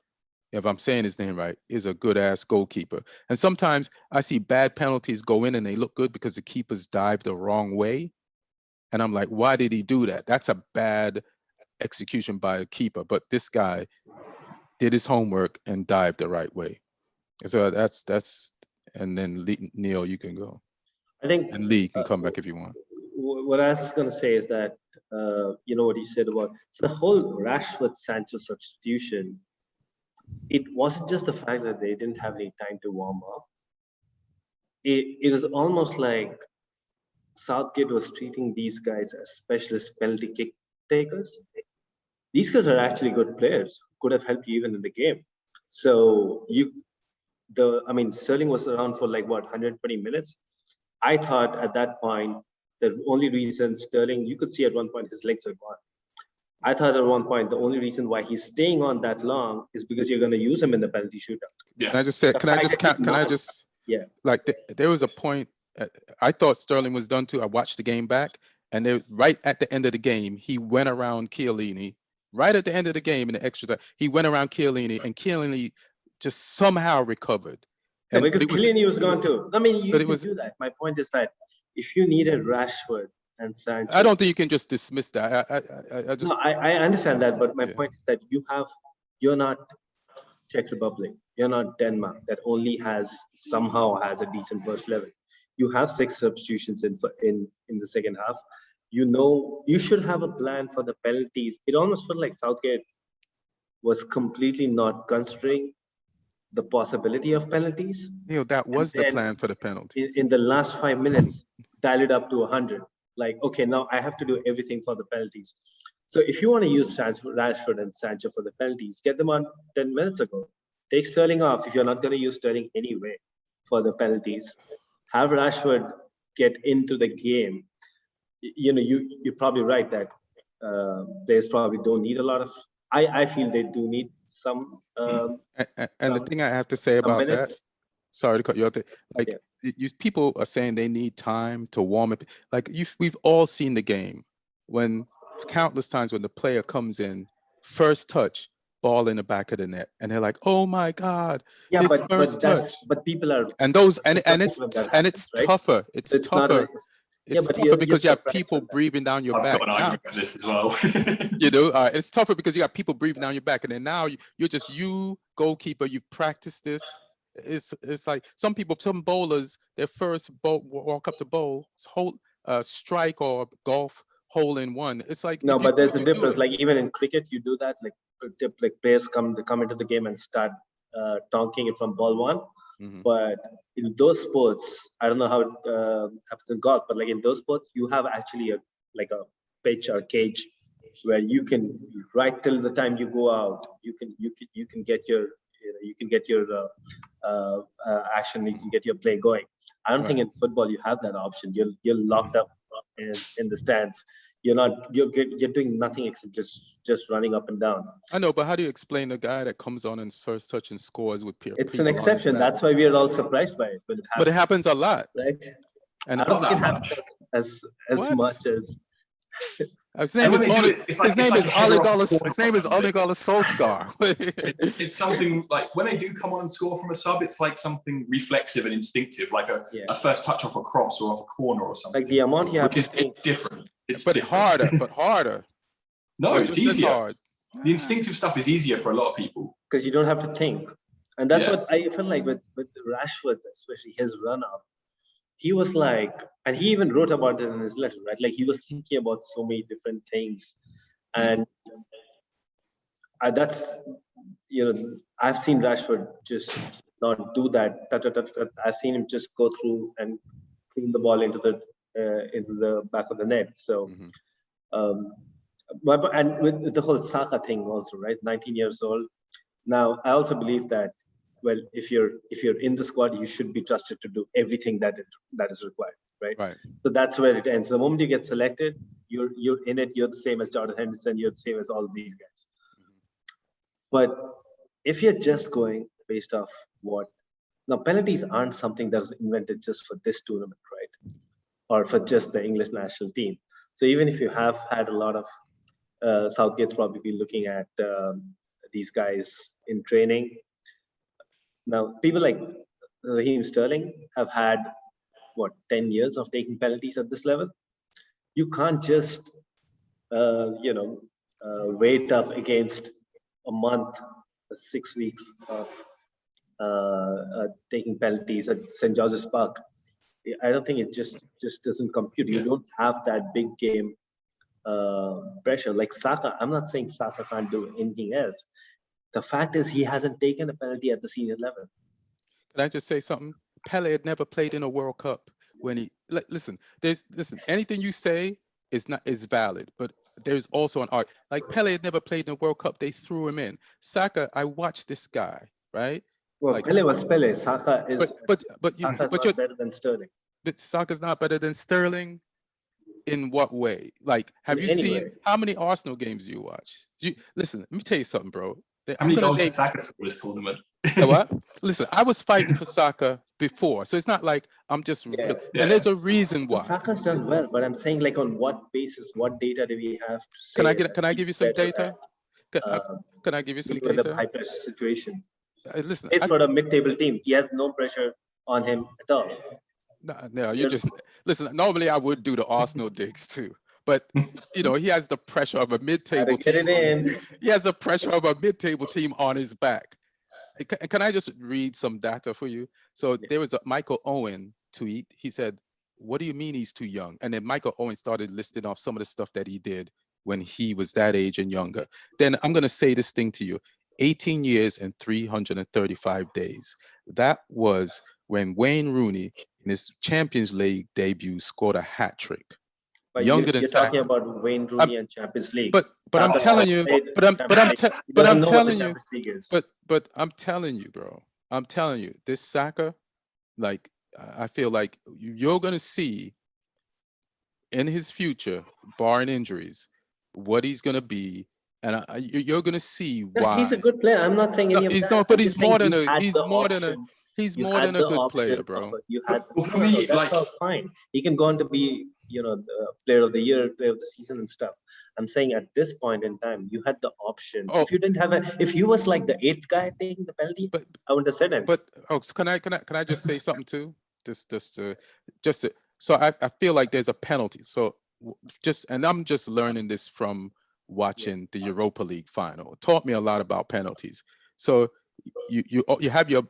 if I'm saying his name right, is a good ass goalkeeper. And sometimes I see bad penalties go in and they look good because the keepers dive the wrong way. And I'm like, why did he do that? That's a bad execution by a keeper. But this guy did his homework and dived the right way. So that's and then Neil, you can go. I think, and Lee can come back if you want. What I was going to say is that, you know, what you said about the whole Rashford-Sancho substitution, it wasn't just the fact that they didn't have any time to warm up. It was almost like Southgate was treating these guys as specialist penalty kick takers. These guys are actually good players, could have helped you even in the game. So Sterling was around for like what, 120 minutes. I thought at that point, the only reason Sterling, you could see at one point his legs were gone. I thought at one point the only reason why he's staying on that long is because you're going to use him in the penalty shootout. Yeah. Can I just say? Yeah. Like there was a point. I thought Sterling was done too. I watched the game back, and right at the end of the game, he went around Chiellini. Right at the end of the game in the extra time, he went around Chiellini, and Chiellini just somehow recovered. And because Chiellini was gone too. I mean, you can do that. My point is that if you needed Rashford and Sancho, I don't think you can just dismiss that. I understand that, but my point is that you're not Czech Republic, you're not Denmark that only somehow has a decent first level. You have 6 substitutions in the second half. You know, you should have a plan for the penalties. It almost felt like Southgate was completely not considering the possibility of penalties. That was the plan for the penalties. In the last 5 minutes, dial it up to 100. Like, okay, now I have to do everything for the penalties. So if you want to use Rashford and Sancho for the penalties, get them on 10 minutes ago. Take Sterling off if you're not going to use Sterling anyway for the penalties. Have Rashford get into the game. You know, you're probably right that players probably don't need a lot of. I feel they do need some. And the thing I have to say about that, sorry to cut you off. People are saying they need time to warm up. Like we've all seen the game when countless times when the player comes in, first touch, ball in the back of the net, and they're like, "Oh my God!" Yeah, but people are and it's tougher. It's tougher. It's tougher because you have people breathing down your back. I've got an argument for this as well. It's tougher because you got people breathing down your back, and then now you're just goalkeeper. You've practiced this. It's like some bowlers, their first walk up the bowl, strike or golf hole in one. It's like no, but there's a difference. Like even in cricket, you do that. Like players come into the game and start tonking it from ball one. Mm-hmm. But in those sports, I don't know how it happens in golf, but like in those sports, you have actually a pitch or cage where you can right till the time you go out, you can get your action, you can get your play going. I don't think in football you have that option. You're locked up in the stands. You're doing nothing except just running up and down. I know, but how do you explain the guy that comes on his first touch and scores with peer? It's an exception. That's why we're all surprised by it. But it happens a lot, right? And I don't think it happens as much as. His name is Oligala Solskjaer. It's something like when they do come on and score from a sub, it's like something reflexive and instinctive, like a first touch off a cross or off a corner or something. Like the amount you have to think. It's different. harder. No, it's easier. Hard. The instinctive stuff is easier for a lot of people. Because you don't have to think. And that's what I felt like with Rashford, especially his run up. He was like, and he even wrote about it in his letter, right? Like he was thinking about so many different things. And that's, I've seen Rashford just not do that. I've seen him just go through and clean the ball into the back of the net. So, and with the whole Saka thing also, right? 19 years old. Now, I also believe that, well, if you're in the squad, you should be trusted to do everything that is required, right? Right. So that's where it ends. The moment you get selected, you're in it. You're the same as Jordan Henderson. You're the same as all of these guys. But if you're just going based off now, penalties aren't something that was invented just for this tournament, right? Or for just the English national team. So even if you have had a lot of Southgate's probably be looking at these guys in training. Now, people like Raheem Sterling have had 10 years of taking penalties at this level. You can't just wait up against a month, 6 weeks of taking penalties at St. George's Park. I don't think it just doesn't compute. You don't have that big game pressure like Saka. I'm not saying Saka can't do anything else. The fact is he hasn't taken a penalty at the senior level. Can I just say something? Pele had never played in a World Cup when he listen. Anything you say is valid, but there's also an art. Like Pele had never played in a World Cup. They threw him in. Saka, I watched this guy, right? Well, like, Pele was Pele. Saka is. But Saka's not better than Sterling. But Saka's not better than Sterling. In what way? Like, have you seen how many Arsenal games you watch? Listen, let me tell you something, bro. How many goals did Saka score this tournament? What? Listen, I was fighting for Saka before, so it's not like I'm just. And there's a reason why. Saka's done well, but I'm saying, like, on what basis? What data do we have to say? Can I give you some data? Can I give you some data? The high pressure situation. Listen, it's for a mid-table team. He has no pressure on him at all. No, you just listen. Normally, I would do the Arsenal digs too, but he has the pressure of a mid-table team. He has the pressure of a mid-table team on his back. Can I just read some data for you? So there was a Michael Owen tweet. He said, "What do you mean he's too young?" And then Michael Owen started listing off some of the stuff that he did when he was that age and younger. Then I'm gonna say this thing to you: 18 years and 335 days. That was when Wayne Rooney, in his Champions League debut, scored a hat trick. But you're talking about Wayne Rooney and Champions League. But I'm telling you, I'm telling you, bro. I'm telling you, this Saka, like, I feel like you're gonna see in his future, barring injuries, what he's gonna be. And you're gonna see why. He's a good player. I'm not saying any of that. But he's more than a good player, bro. You had that's fine. He can go on to be, the player of the year, player of the season and stuff. I'm saying at this point in time, you had the option. If you didn't have if he was like the 8th guy taking the penalty, I wouldn't have said it. But so can I just say something too? So I feel like there's a penalty. So and I'm just learning this from watching the Europa League final. It taught me a lot about penalties. So you have your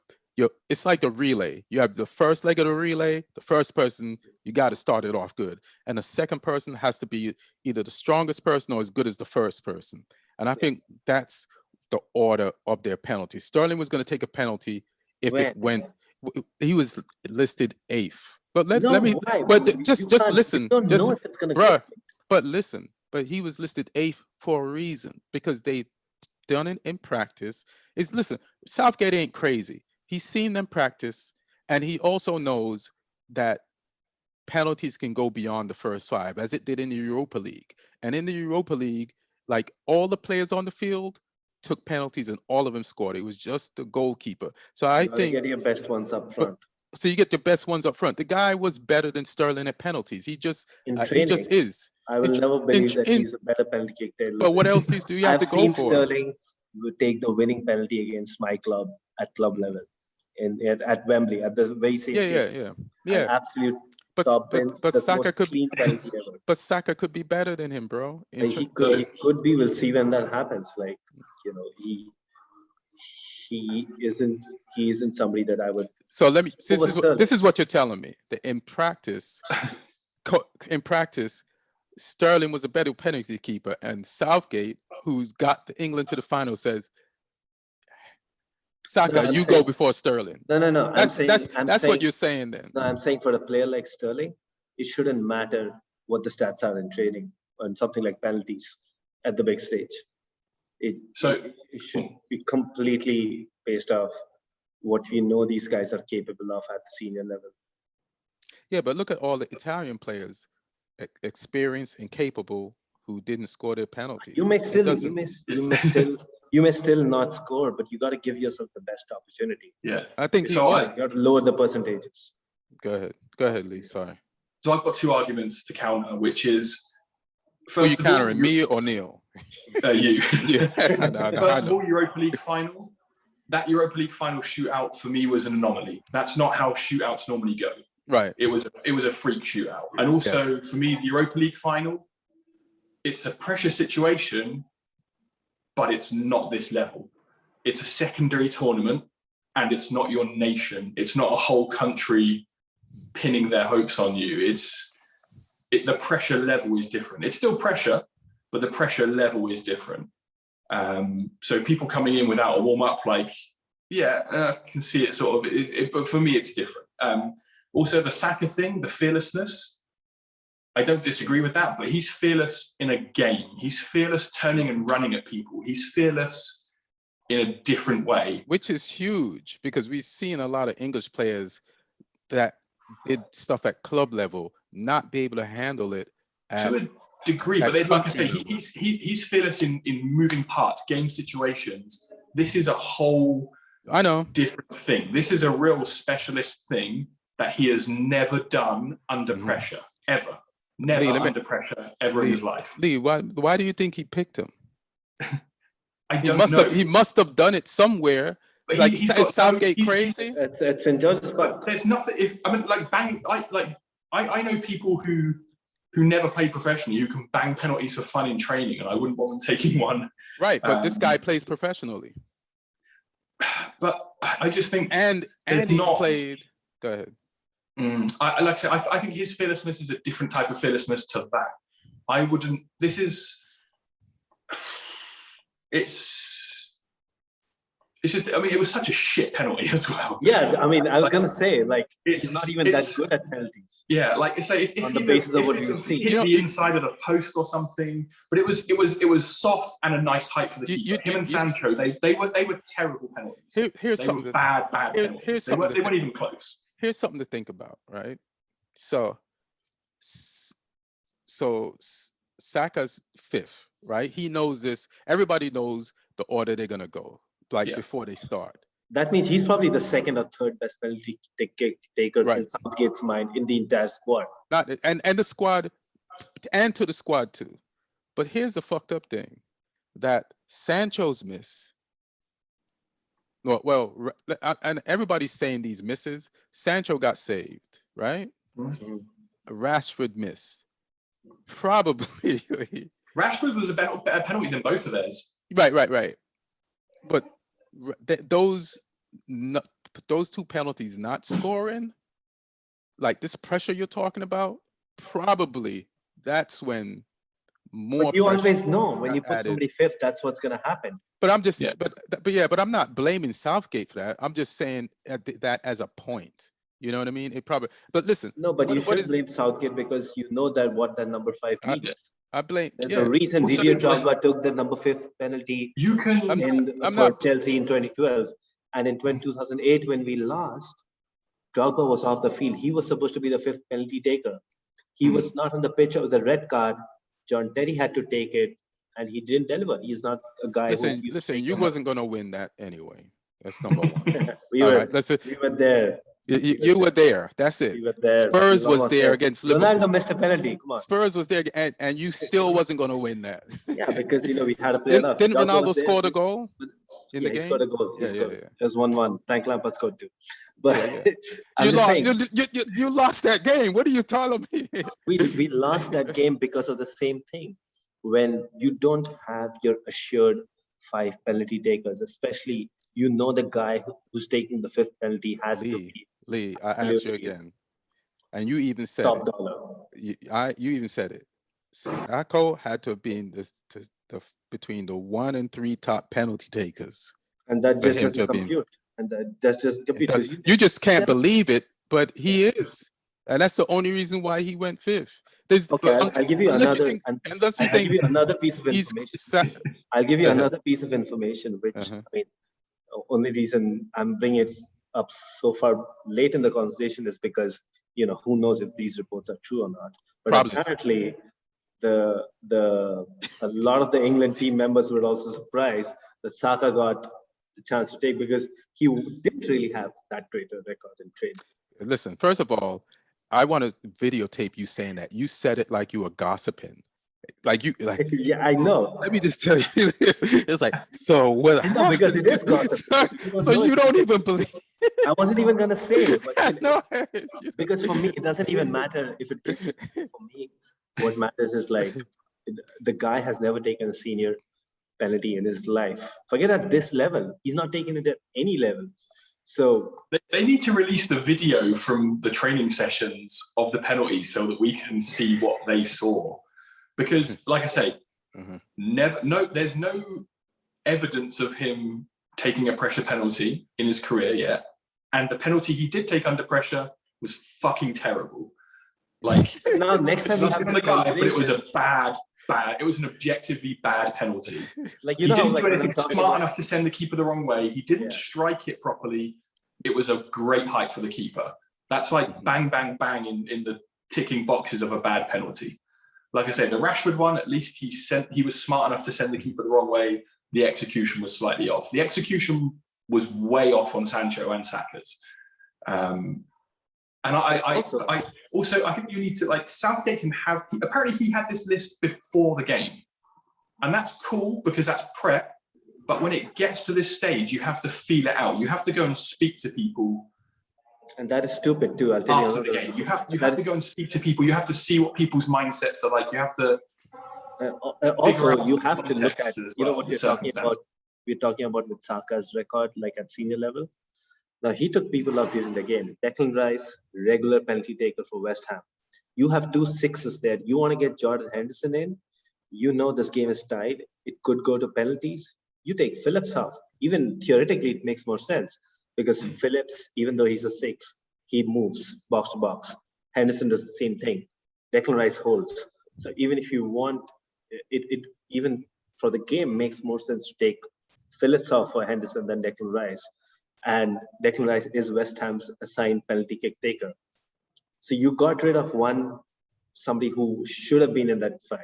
it's like a relay. You have the first leg of the relay, the first person, you got to start it off good. And the second person has to be either the strongest person or as good as the first person. And I think that's the order of their penalties. Sterling was going to take a penalty if it went, he was listed 8th. But let me, but just listen, but listen, but he was listed 8th for a reason, because they done it in practice. Listen, Southgate ain't crazy. He's seen them practice, and he also knows that penalties can go beyond the first 5, as it did in the Europa League. And in the Europa League, like, all the players on the field took penalties and all of them scored. It was just the goalkeeper. So I think you get your best ones up front. So you get your best ones up front. The guy was better than Sterling at penalties. He just is. I will never believe that he's a better penalty kicker. But what else do you have to go for? Sterling would take the winning penalty against my club at club level at Wembley at the very same yeah. Absolute but top pins. But Saka could be Saka could be better than him, bro. He could be. We'll see when that happens. Like, he isn't somebody that I would. So let me. This is what you're telling me. That in practice, Sterling was a better penalty keeper, and Southgate, who's got England to the final, says, Saka, No, you go before Sterling. No. That's what you're saying then. No, I'm saying for a player like Sterling, it shouldn't matter what the stats are in training on something like penalties at the big stage. It should be completely based off what we know these guys are capable of at the senior level. Yeah, but look at all the Italian players, experienced and capable, who didn't score their penalty. You may still not score, but you got to give yourself the best opportunity. Yeah, I think you got to lower the percentages. Go ahead, Lee. Sorry. So I've got two arguments to counter, which is, first, are you countering me or Neil? You. Yeah. First of all, Europa League final. That Europa League final shootout for me was an anomaly. That's not how shootouts normally go. Right. It was a freak shootout, and also for me, the Europa League final. It's a pressure situation, but it's not this level. It's a secondary tournament, and it's not your nation. It's not a whole country pinning their hopes on you. The pressure level is different. It's still pressure, but the pressure level is different. So people coming in without a warm-up, I can see it sort of, but for me, it's different. Also, the Saka thing, the fearlessness, I don't disagree with that, but he's fearless in a game. He's fearless turning and running at people. He's fearless in a different way. Which is huge, because we've seen a lot of English players that did stuff at club level not be able to handle it to a degree, but like I say, he's fearless in moving parts, game situations. This is a whole different thing. This is a real specialist thing that he has never done under pressure, ever. Never under pressure, ever in his life. Lee, why do you think he picked him? I don't know. He must have done it somewhere. But is Southgate crazy? It's St. George's Park. There's nothing. I know people who never played professionally, who can bang penalties for fun in training, and I wouldn't want them taking one. Right, but this guy plays professionally. But I just think, and he's played. Go ahead. I think his fearlessness is a different type of fearlessness to that. I wouldn't. It's just. I mean, it was such a shit penalty as well. Yeah, I mean, I was gonna say, it's not even that good at penalties. Yeah, like I say, if on the basis of what you've seen, hit the inside of the post or something, but it was soft and a nice height for the keeper. Him and Sancho, they were terrible penalties. Here's they something. Were bad penalties. They weren't even close. Here's something to think about, right? So Saka's fifth, right? He knows this. Everybody knows the order they're gonna go, before they start. That means he's probably the second or third best penalty taker in Southgate's mind in the entire squad. And the squad, and to the squad too. But here's the fucked up thing, that Sancho's miss. Well, and everybody's saying these misses. Sancho got saved, right? Mm-hmm. Rashford missed. Probably. Rashford was a better penalty than both of theirs. Right. But those two penalties not scoring, like this pressure you're talking about, probably that's when more. But you always know when you put somebody fifth, that's what's going to happen. But I'm just, but I'm not blaming Southgate for that. I'm just saying that as a point. You know what I mean? It probably. But listen. No, but you should blame Southgate, because you know that what that number 5 means. I blame. There's a reason Didier Drogba took the number 5th penalty. You can for Chelsea in 2012, and in 2008 when we lost, Drogba was off the field. He was supposed to be the 5th penalty taker. He was not on the pitch of the red card. John Terry had to take it, and he didn't deliver. He's not a guy. Listen. You wasn't going to win that anyway. That's number one. we were there. You were there. That's it. We were there. Spurs was there against Liverpool. Ronaldo missed a penalty. Come on. Spurs was there, and you still wasn't going to win that. Yeah, because we had a player. Didn't Ronaldo score the goal in the game? He scored a goal. Yeah. It was 1-1. Frank Lampard scored 2. But you lost that game. What are you telling me? we lost that game because of the same thing. When you don't have your assured 5 penalty takers, especially the guy who's taking the 5th penalty has to be. Lee, I asked you again, and you even said top dollar. You even said it. Sacco had to have been between the 1 and 3 top penalty takers And that for just him to doesn't have been. compute. And that just It compute does. because You just can't never- believe it, but he is, and that's the only reason why he went fifth. There's Okay, I'll give you unless you another, think, and unless you I'll give think you another piece of he's. information. I'll give you another piece of information, which Uh-huh. I mean, only reason I'm bringing it up so far late in the conversation is because who knows if these reports are true or not. But Probably not. apparently, a lot of the England team members were also surprised that Saka got the chance to take because he didn't really have that great a record in trade. Listen, first of all, I want to videotape you saying that. You said it like you were gossiping. Like Yeah, I know. let me just tell you this. It's like, so what I know because it is gossip. So you don't even believe. I wasn't even gonna say it, but No, because for me it doesn't even matter if it gets. For me, what matters is like the guy has never taken a senior penalty in his life. Forget at this level, he's not taking it at any level. So they need to release the video from the training sessions of the penalties so that we can see what they saw. Because, like I say, there's no evidence of him taking a pressure penalty in his career yet, and the penalty he did take under pressure was fucking terrible. Like, now next time we have the guy, but it was a bad. It was an objectively bad penalty. Like he didn't do anything smart enough to send the keeper the wrong way. He didn't strike it properly. It was a great height for the keeper. That's like bang, bang, bang in the ticking boxes of a bad penalty. Like I said, the Rashford one, at least he was smart enough to send the keeper the wrong way. The execution was slightly off. The execution was way off on Sancho and Saka's. And I think you need to, like, Southgate can have, apparently he had this list before the game. And that's cool because that's prep. But when it gets to this stage, you have to feel it out. You have to go and speak to people. And that is stupid too. I'll tell after the game. You have to go and speak to people. You have to see what people's mindsets are like. You have to also you have to look at what you're talking about. We're talking about with Saka's record, like at senior level. Now he took people out during the game. Declan Rice, regular penalty taker for West Ham. You have 2 6s there. You want to get Jordan Henderson in. You know this game is tied. It could go to penalties. You take Phillips off. Even theoretically, it makes more sense because Phillips, even though he's a 6, he moves box to box. Henderson does the same thing. Declan Rice holds. So even if you want it even for the game makes more sense to take Phillips off for Henderson than Declan Rice. And Declan Rice is West Ham's assigned penalty kick taker. So you got rid of somebody who should have been in that 5.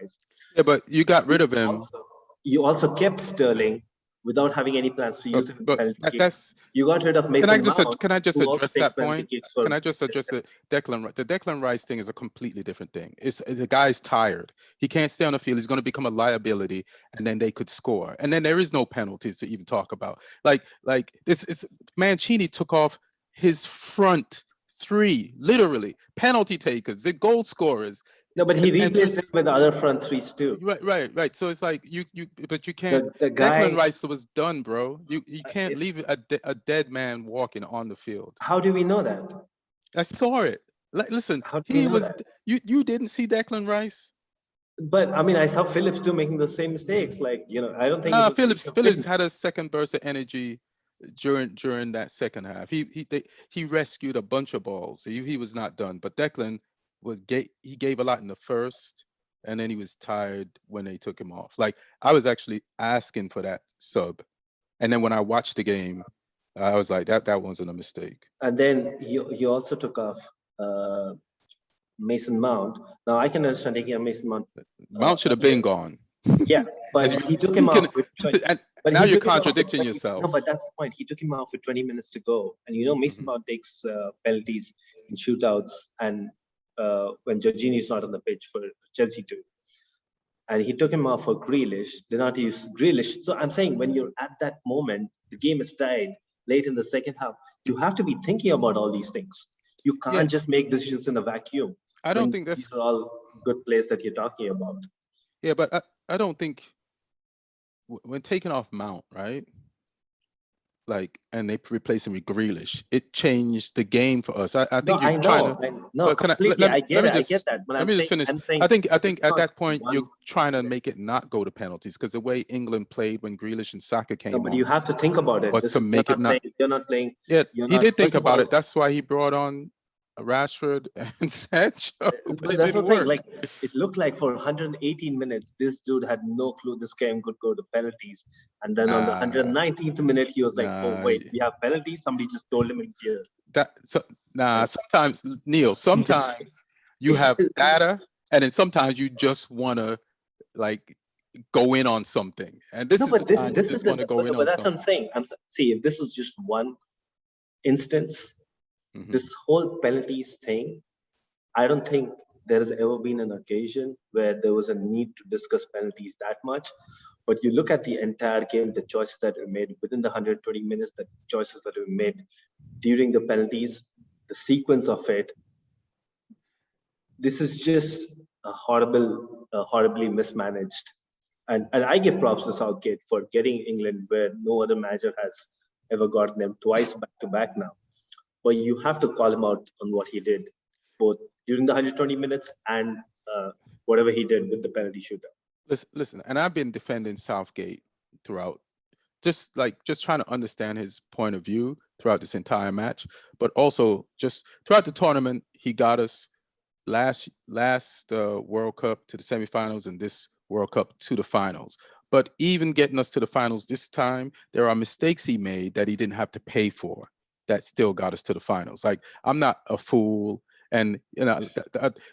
Yeah, but you got rid of him. You also kept Sterling without having any plans to use him in penalty kicks. You got rid of Mason Mount. Can I just address that point? Can I just address it? The Declan Rice thing is a completely different thing. The guy's tired. He can't stay on the field. He's going to become a liability, and then they could score. And then there is no penalties to even talk about. Like this is Mancini took off his front 3, literally penalty takers, the goal scorers. No, but he replaced it with the other front 3s too. Right. So it's like but you can't. The guy, Declan Rice was done, bro. You can't leave a dead man walking on the field. How do we know that? I saw it. Listen, he was. You didn't see Declan Rice. But I mean, I saw Phillips too making the same mistakes. Like I don't think. Phillips had a second burst of energy during that second half. He rescued a bunch of balls. He was not done, but Declan. He gave a lot in the first, and then he was tired when they took him off. Like I was actually asking for that sub, and then when I watched the game, I was like, that wasn't a mistake. And then he also took off Mason Mount. Now I can understand taking a Mason Mount. Mount should have been gone. Yeah, but he took him off. But now you're contradicting yourself. No, but that's the point. He took him off with 20 minutes to go, and Mason Mount takes penalties in shootouts and. When Jorginho's not on the pitch for Chelsea too. And he took him off for Grealish, did not use Grealish. So I'm saying when you're at that moment, the game is tied late in the second half, you have to be thinking about all these things. You can't just make decisions in a vacuum. I don't think these are all good plays that you're talking about. Yeah, but I don't think when taking off Mount, right? like, and they replace him with Grealish, it changed the game for us. I No, think you're I trying know. to. No, Can completely. I let get me it. I get just that. But let me just finish. I'm saying I think it's at not that just point one. you're trying to make it not go to penalties, because the way England played when Grealish and Saka No, came but you on have to think about it. was This to is you're make it not not. playing. You're not playing. Yeah, You're he not. did think First of about all, it. That's why he brought on Rashford and Sancho, but but it that's didn't what I'm saying. work. Like it looked like for 118 minutes, this dude had no clue this game could go to penalties. And then on the Nah, 119th minute, he was like, "Oh nah, wait, we have penalties." Somebody just told him it's here. that so nah. Sometimes, Neil, sometimes you It's have just- data, and then sometimes you just want to like go in on something, and this no, is the but this time you this is just the want to go but, in but on that's what something. I'm saying. See if this is just one instance, Mhm. this whole penalties thing. I don't think there has ever been an occasion where there was a need to discuss penalties that much. But you look at the entire game, the choices that were made within the 120 minutes, the choices that were made during the penalties, the sequence of it. This is just a horribly mismanaged. And I give props to Southgate for getting England where no other manager has ever gotten them twice back to back now. But you have to call him out on what he did, both during the 120 minutes and whatever he did with the penalty shootout. Listen, and I've been defending Southgate throughout, just trying to understand his point of view throughout this entire match, but also just throughout the tournament, he got us last World Cup to the semifinals, and this World Cup to the finals. But even getting us to the finals this time, there are mistakes he made that he didn't have to pay for that still got us to the finals. Like, I'm not a fool, and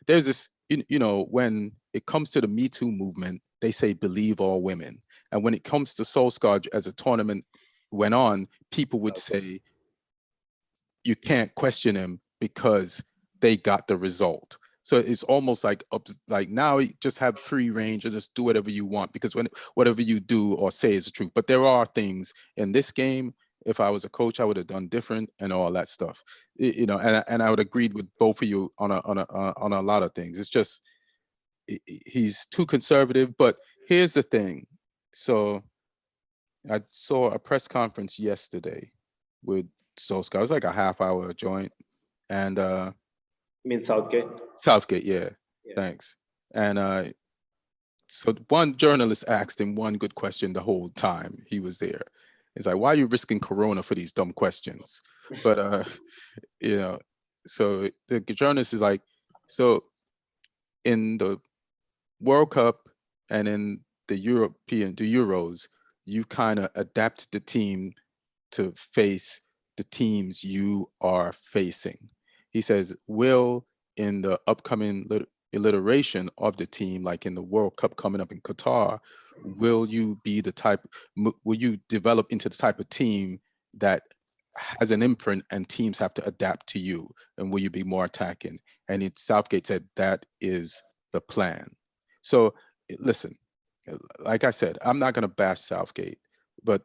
there's this. When it comes to the Me Too movement, they say believe all women, and when it comes to Solskjaer as a tournament went on, people would say you can't question him because they got the result. So it's almost like now you just have free range and just do whatever you want, because whatever you do or say is the truth. But there are things in this game. If I was a coach, I would have done different and all that stuff. And I would agree with both of you on a lot of things. It's just he's too conservative. But here's the thing. So I saw a press conference yesterday with Solskjaer. It was like a half-hour joint, and I mean, Southgate. Southgate, yeah, Yeah. thanks. And so one journalist asked him one good question the whole time he was there. He's like, "Why are you risking Corona for these dumb questions?" But you know, so the journalist is like, "So in the World Cup and in the Euros, you kind of adapt the team to face the teams you are facing." He says, will in the upcoming iteration of the team, like in the World Cup coming up in Qatar, will you be the type, will you develop into the type of team that has an imprint and teams have to adapt to you? And will you be more attacking? And Southgate said that is the plan. So listen, like I said, I'm not going to bash Southgate, but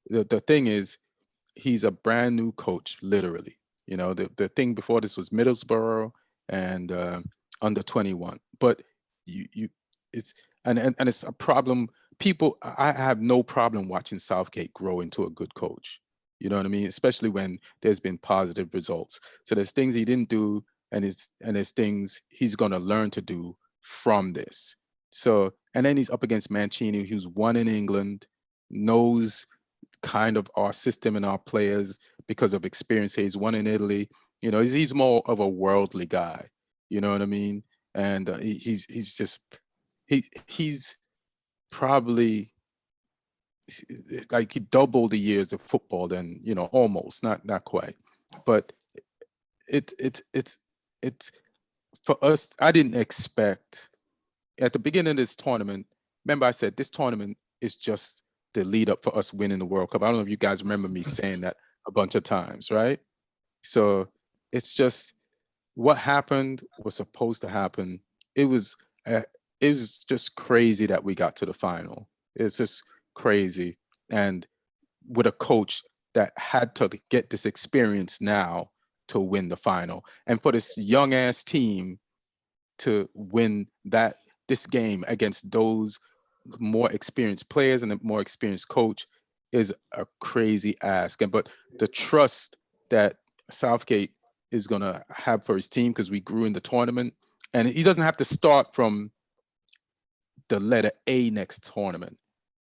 the thing is, he's a brand new coach, literally. The thing before this was Middlesbrough and under 21. But you it's and it's a problem. People, I have no problem watching Southgate grow into a good coach. You know what I mean? Especially when there's been positive results. So there's things he didn't do, and there's things he's gonna learn to do from this. So, and then he's up against Mancini, who's won in England, knows kind of our system and our players because of experience. He's won in Italy. He's more of a worldly guy. You know what I mean? And he's just he's probably like he doubled the years of football than almost not quite, but it's for us. I didn't expect at the beginning of this tournament. Remember, I said this tournament is just the lead up for us winning the World Cup. I don't know if you guys remember me saying that a bunch of times, right? So it's just what happened was supposed to happen. It was uh, it was just crazy that we got to the final. It's just crazy, and with a coach that had to get this experience now to win the final, and for this young ass team to win this game against those more experienced players and a more experienced coach. is a crazy ask. But the trust that Southgate is going to have for his team, because we grew in the tournament, and he doesn't have to start from the letter A next tournament.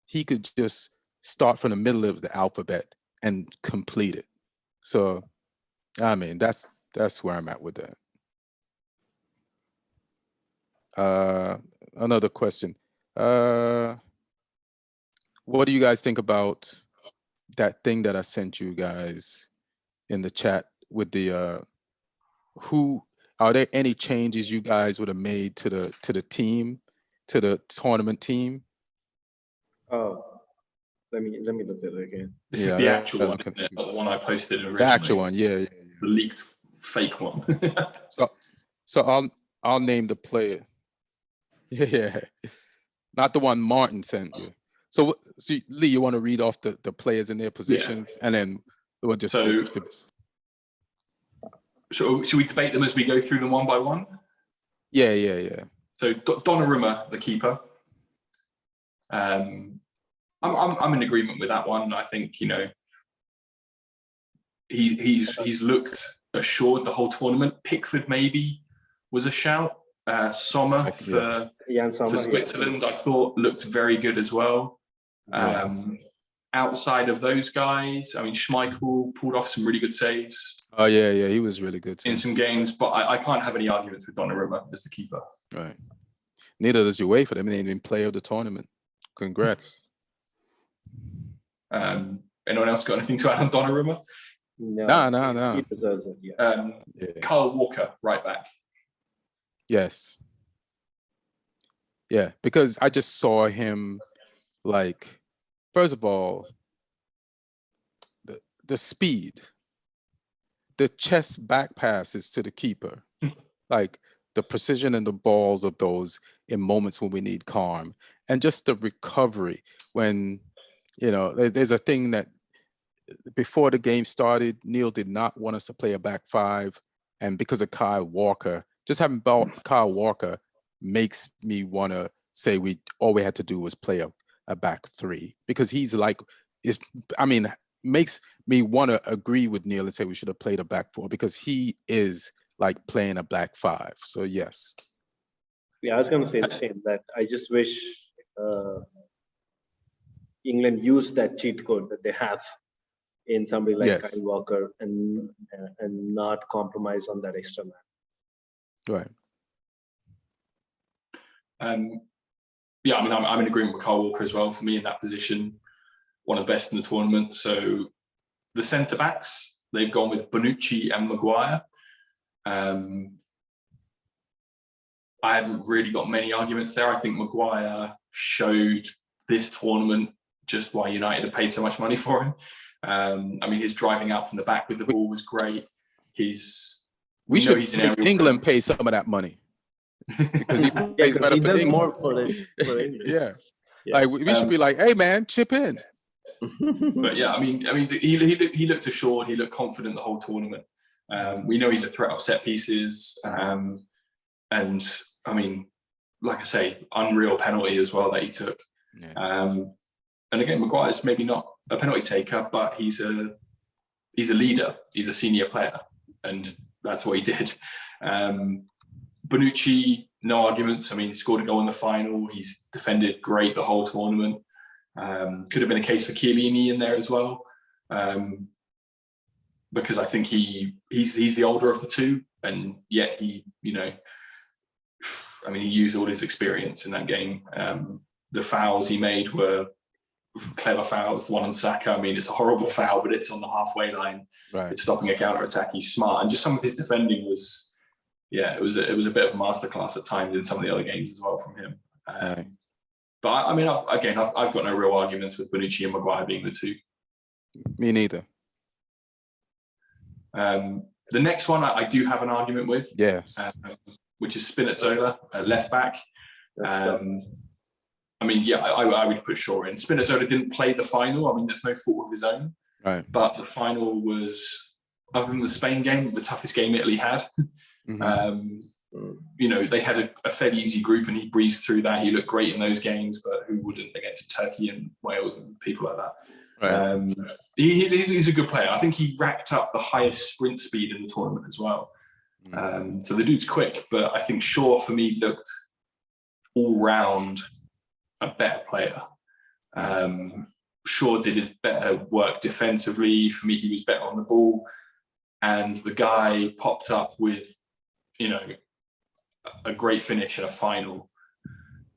He could just start from the middle of the alphabet and complete it. So, I mean, that's where I'm at with that. Another question. What do you guys think about that thing that I sent you guys in the chat with the who are there any changes you guys would have made to the team, to the tournament team? Oh, let me look at it again. This is the actual one, isn't it? Not the one I posted originally. The actual one, yeah. The leaked fake one. So I'll name the player. Yeah, not the one Martin sent you. So Lee, you want to read off the players in their positions, and then we'll just. Should we debate them as we go through them one by one? Yeah. So Donnarumma, the keeper. I'm in agreement with that one. I think he's looked assured the whole tournament. Pickford maybe was a shout. Sommer for Switzerland, I thought looked very good as well. Outside of those guys, I mean, Schmeichel pulled off some really good saves. Oh yeah, he was really good too. In some games, but I can't have any arguments with Donnarumma as the keeper. Right. Neither does UEFA. I mean, they didn't even play of the tournament. Congrats. Anyone else got anything to add on Donnarumma? No. He deserves it. Yeah. Kyle Walker, right back. Yes. Yeah, because I just saw him, like, first of all, the speed, the chest back passes to the keeper, like the precision and the balls of those in moments when we need calm, and just the recovery when, there's a thing that before the game started, Neil did not want us to play a back five, and because of Kyle Walker, just having Kyle Walker makes me want to say all we had to do was play a back three, because he's like, makes me want to agree with Neil and say we should have played a back four, because he is like playing a back five. So yes. Yeah, I was going to say the same, that I just wish England used that cheat code that they have in somebody like Kyle Walker and not compromise on that extra man. Right. Yeah, I mean, I'm in agreement with Kyle Walker as well. For me, in that position, one of the best in the tournament. So the centre backs, they've gone with Bonucci and Maguire. I haven't really got many arguments there. I think Maguire showed this tournament just why United have paid so much money for him. I mean, his driving out from the back with the ball was great. We should make England pay some of that money. Because he plays better for England. More for England. Yeah. Like we should be like, hey man, chip in. But yeah, I mean, he looked assured. He looked confident the whole tournament. We know he's a threat of set pieces, and I mean, like I say, unreal penalty as well that he took. Yeah. And again, Maguire's maybe not a penalty taker, but he's a leader. He's a senior player, and that's what he did. Bonucci, no arguments. I mean, he scored a goal in the final. He's defended great the whole tournament. Could have been a case for Chiellini in there as well, because I think he's the older of the two, and yet he used all his experience in that game. The fouls he made were clever fouls. The one on Saka, I mean, it's a horrible foul, but it's on the halfway line. Right. It's stopping a counter attack. He's smart, and just some of his defending was. Yeah, it was a bit of a masterclass at times in some of the other games as well from him. But I mean, I've got no real arguments with Bonucci and Maguire being the two. Me neither. The next one I do have an argument with. Yes. Which is Spinazzola, left back. I mean, yeah, I would put Shaw in. Spinazzola didn't play the final. I mean, there's no fault of his own. Right. But the final was, other than the Spain game, the toughest game Italy had. Mm-hmm. They had a fairly easy group, and he breezed through that. He looked great in those games, but who wouldn't against Turkey and Wales and people like that? Um, he's a good player. I think he racked up the highest sprint speed in the tournament as well. So the dude's quick, but I think Shaw for me looked all round a better player. Shaw did his better work defensively. For me, he was better on the ball, and the guy popped up with, a great finish in a final,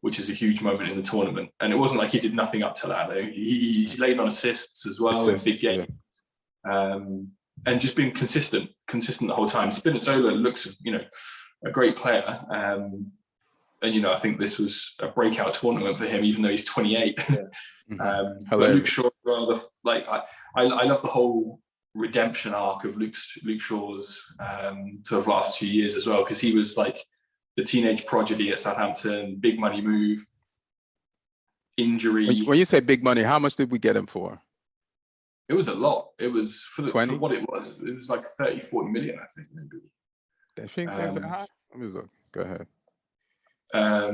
which is a huge moment in the tournament. And it wasn't like he did nothing up to that. He's laid on assists as well in big games, and just been consistent the whole time. Spinazzola looks, a great player. And I think this was a breakout tournament for him, even though he's 28. But Luke Shaw, rather, I love the whole redemption arc of Luke Shaw's sort of last few years as well, because he was like the teenage prodigy at Southampton, big money move, injury. When you say big money, how much did we get him for? It was a lot. It was for what it was. It was like 30, 40 million, I think, maybe. I think that's high. Let me look. Go ahead. I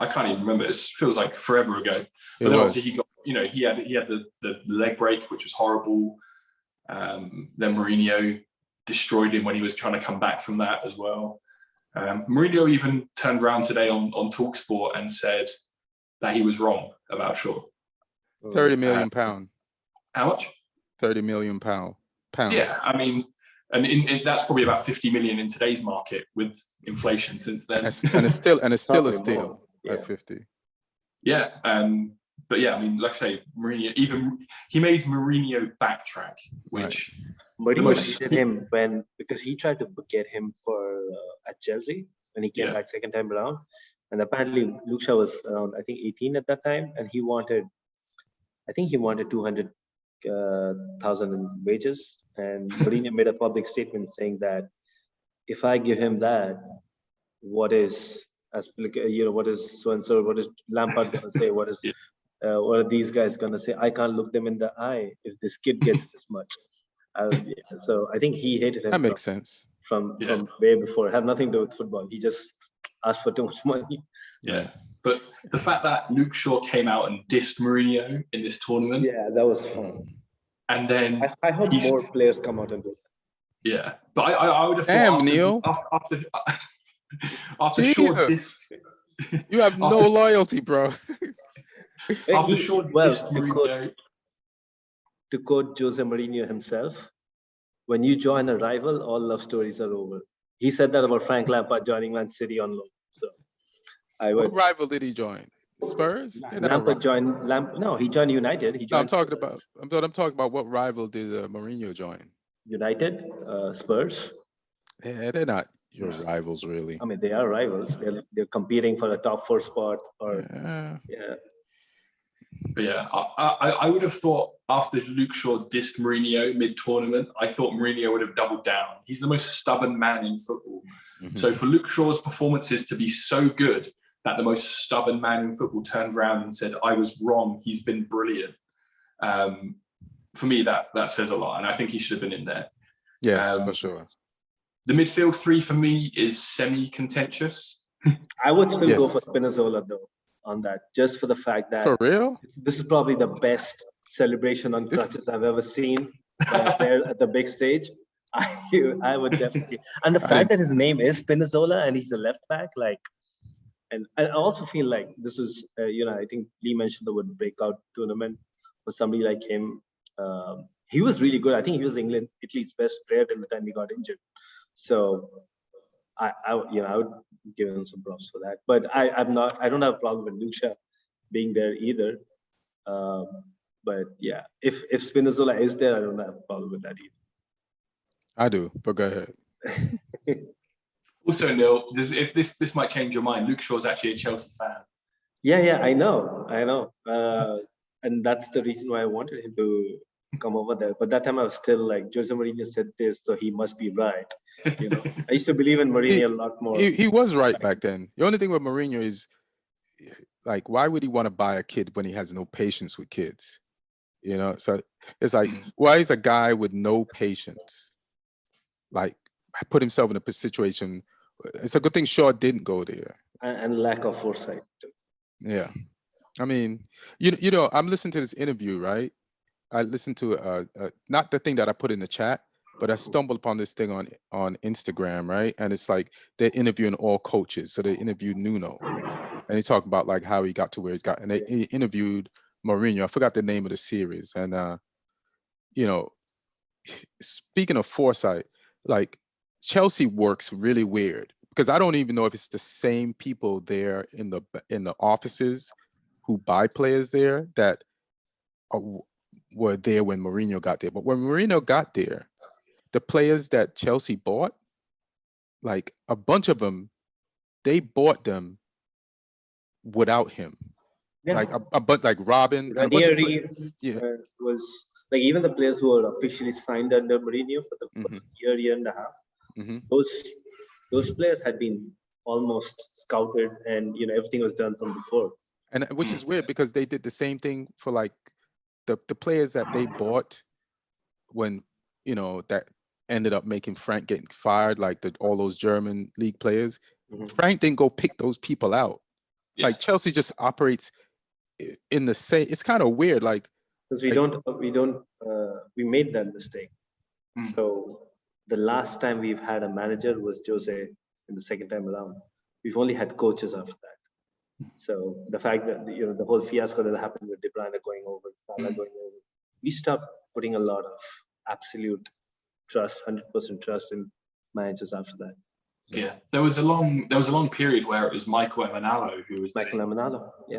can't even remember. It feels like forever ago. But then obviously he got, he had the leg break, which was horrible. Then Mourinho destroyed him when he was trying to come back from that as well. Mourinho even turned around today on TalkSport and said that he was wrong about Shaw. 30 million pound. How much? 30 million pound. Yeah, I mean, and that's probably about 50 million in today's market with inflation since then. And it's still a steal at 50. Yeah, but yeah, I mean, like I say, Mourinho, he made Mourinho backtrack, which Mourinho did him because he tried to get him for at Chelsea when he came back second time around, and apparently Luke Shaw was around, I think, 18 at that time, and he wanted 200,000 in wages, and Mourinho made a public statement saying that if I give him that, what is so and so, what is Lampard gonna say, what are these guys gonna say? I can't look them in the eye if this kid gets this much. So I think he hated him. That makes sense. From way before. It had nothing to do with football. He just asked for too much money. Yeah, but the fact that Luke Shaw came out and dissed Mourinho in this tournament. Yeah, that was fun. And then I hope more players come out and do that. Yeah, but I would have thought Damn, Neil. after Shaw you have no loyalty, bro. After Shaw to quote Jose Mourinho himself, when you join a rival, all love stories are over. He said that about Frank Lampard joining Man City on loan. So, what rival did he join? Spurs? Lampard joined. He joined United. I'm talking about what rival did Mourinho join? United, Spurs. Yeah, they're not your rivals, really. I mean, they are rivals. They're competing for a top 4 spot. But yeah, I would have thought after Luke Shaw dissed Mourinho mid-tournament, I thought Mourinho would have doubled down. He's the most stubborn man in football. So for Luke Shaw's performances to be so good that the most stubborn man in football turned around and said, I was wrong, he's been brilliant. For me, that says a lot, and I think he should have been in there. Yes, for sure. The midfield three for me is semi-contentious. I would still go for Spinazzola, though, on that, just for the fact that... For real? This is probably the best celebration on crutches I've ever seen there at the big stage. I would definitely... And the fact that his name is Spinazzola and he's a left back, and I also feel like this is, I think Lee mentioned the word breakout tournament for somebody like him. He was really good. I think he was Italy's best player till the time he got injured. So I would give him some props for that. But I don't have a problem with Lucia being there either. But yeah, if Spinazzola is there, I don't have a problem with that either. I do, but go ahead. Also, Neil, if this might change your mind, Luke Shaw's actually a Chelsea fan. Yeah, I know. And that's the reason why I wanted him to come over there. But that time I was still like, Jose Mourinho said this, so he must be right. I used to believe in Mourinho a lot more. He was right back then. The only thing with Mourinho is, like, why would he want to buy a kid when he has no patience with kids? So it's like, why is a guy with no patience, like, put himself in a situation? It's a good thing Shaw didn't go there. And lack of foresight too. Yeah. I mean, I'm listening to this interview, right? I listened to not the thing that I put in the chat, but I stumbled upon this thing on Instagram, right? And it's like they're interviewing all coaches. So they interviewed Nuno, and they talk about like how he got to where he's got, and they interviewed Mourinho. I forgot the name of the series, and you know, speaking of foresight, like Chelsea works really weird because I don't even know if it's the same people there in the offices who buy players there that were there when Mourinho got there. But when Mourinho got there, the players that Chelsea bought, like a bunch of them, they bought them without him. Yeah. Like a bunch, like Robin, and a bunch of was like even the players who were officially signed under Mourinho for the first year and a half. Those players had been almost scouted, and everything was done from before. And which is weird because they did the same thing for like the players that they bought when that ended up making Frank getting fired, like all those German league players. Frank didn't go pick those people out. Yeah. Like Chelsea just operates in the same. It's kind of weird, like because we made that mistake. So the last time we've had a manager was Jose in the second time around. We've only had coaches after that. So the fact that the whole fiasco that happened with De Bruyne going over, Salah going over, we stopped putting a lot of absolute trust, 100% trust in managers after that. So, yeah, there was a long period where it was Michael Emenalo who was doing a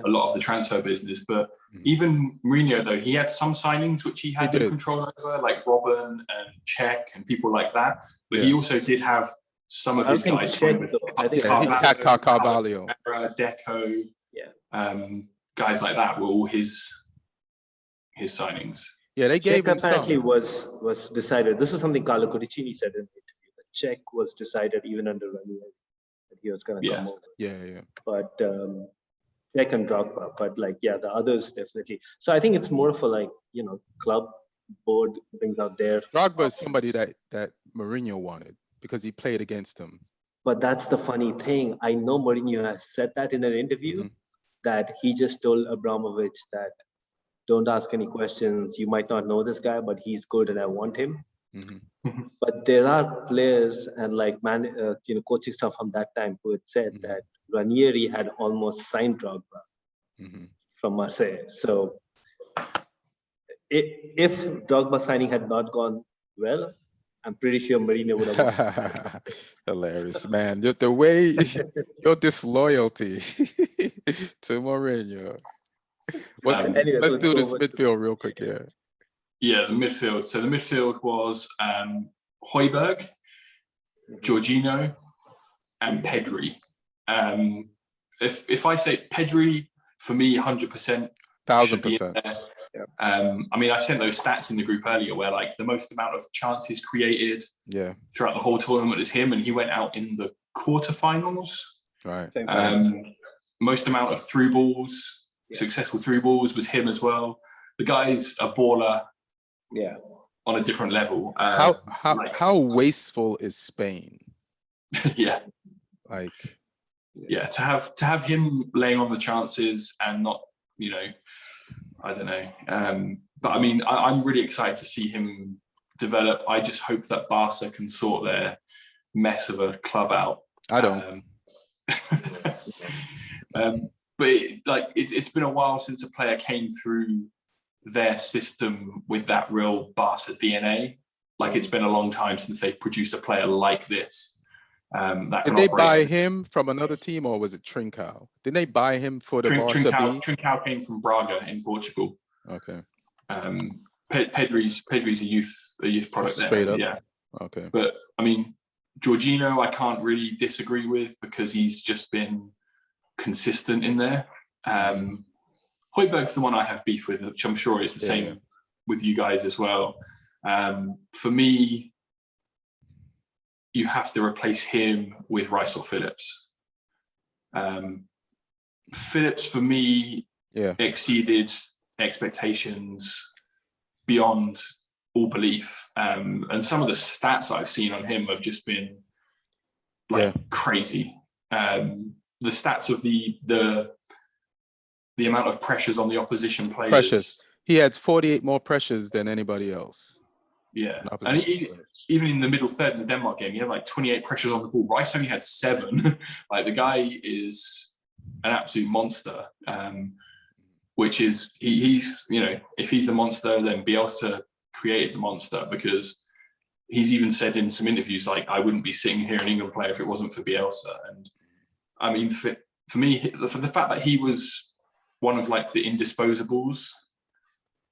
lot of the transfer business. But even Mourinho, though, he had some signings which he had no control over, like Robin and Czech and people like that. But he also did have some of his guys. Carvalho, Deco, guys like that were all his signings. Yeah, they gave him apparently some. was decided. This is something Carlo Codicini said in the interview. That Czech was decided even under Ranieri that he was going to come over. Yeah. But Czech and Drogba, but the others definitely. So I think it's more of a club board things out there. Drogba is somebody that Mourinho wanted because he played against him. But that's the funny thing. I know Mourinho has said that in an interview that he just told Abramovich that don't ask any questions. You might not know this guy, but he's good and I want him. But there are players and coaching staff from that time who had said that Ranieri had almost signed Drogba from Marseille. So if Drogba signing had not gone well, I'm pretty sure Mourinho would have won. Hilarious, man. The way your disloyalty to Mourinho. Let's do this midfield real quick, Yeah, the midfield. So the midfield was Højbjerg, Jorginho, and Pedri. If I say Pedri, for me, 100%. 1000%. I mean, I sent those stats in the group earlier where the most amount of chances created throughout the whole tournament is him, and he went out in the quarterfinals. Right. Most amount of through balls, successful through balls was him as well. The guy's a baller. Yeah. On a different level. How wasteful is Spain? Yeah. To have him laying on the chances and not, I don't know. But I mean, I'm really excited to see him develop. I just hope that Barca can sort their mess of a club out. I don't. But it's been a while since a player came through their system with that real Barca DNA. It's been a long time since they produced a player like this. Did they buy him from another team, or was it Trincao? Didn't they buy him for the Barca B? Trincao came from Braga in Portugal. Okay. Pedri's a youth product there. Straight up. Yeah. Okay. But I mean, Jorginho, I can't really disagree with because he's just been consistent in there. Højbjerg's the one I have beef with, which I'm sure is the same with you guys as well. For me, you have to replace him with Rice or Phillips. Phillips, for me, exceeded expectations beyond all belief. And some of the stats I've seen on him have just been crazy. The stats of the amount of pressures on the opposition players. Pressures. He had 48 more pressures than anybody else. Yeah, and even in the middle third in the Denmark game, he had like 28 pressures on the ball. Rice only had 7. Like the guy is an absolute monster. Which is he's if he's the monster, then Bielsa created the monster, because he's even said in some interviews like, I wouldn't be sitting here an England player if it wasn't for Bielsa. And I mean, for me, the fact that he was one of like the indisposables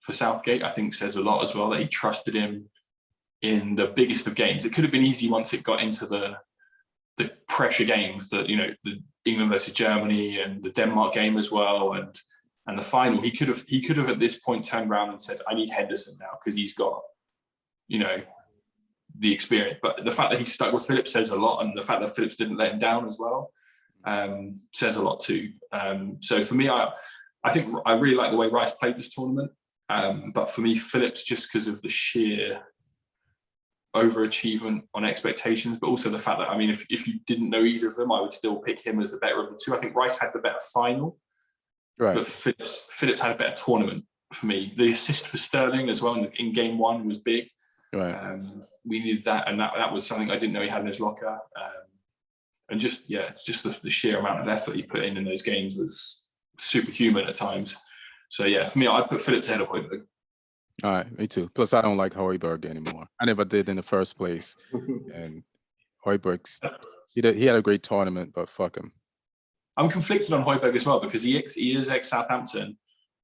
for Southgate, I think says a lot as well, that he trusted him in the biggest of games. It could have been easy once it got into the pressure games, that the England versus Germany and the Denmark game as well, and the final. He could have at this point turned around and said, I need Henderson now, because he's got the experience. But the fact that he stuck with Phillips says a lot, and the fact that Phillips didn't let him down as well says a lot too. So for me, I think I really like the way Rice played this tournament. But for me, Phillips, just because of the sheer overachievement on expectations, but also the fact that, I mean, if you didn't know either of them, I would still pick him as the better of the two. I think Rice had the better final, right, but Phillips had a better tournament for me. The assist for Sterling as well in game 1 was big. Right. We needed that, and that was something I didn't know he had in his locker. And just the sheer amount of effort he put in those games was superhuman at times. So yeah, for me, I'd put Phillips ahead of Højbjerg. All right, me too. Plus, I don't like Højbjerg anymore. I never did in the first place. And Højbjerg's, he had a great tournament, but fuck him. I'm conflicted on Højbjerg as well, because he is ex-Southampton,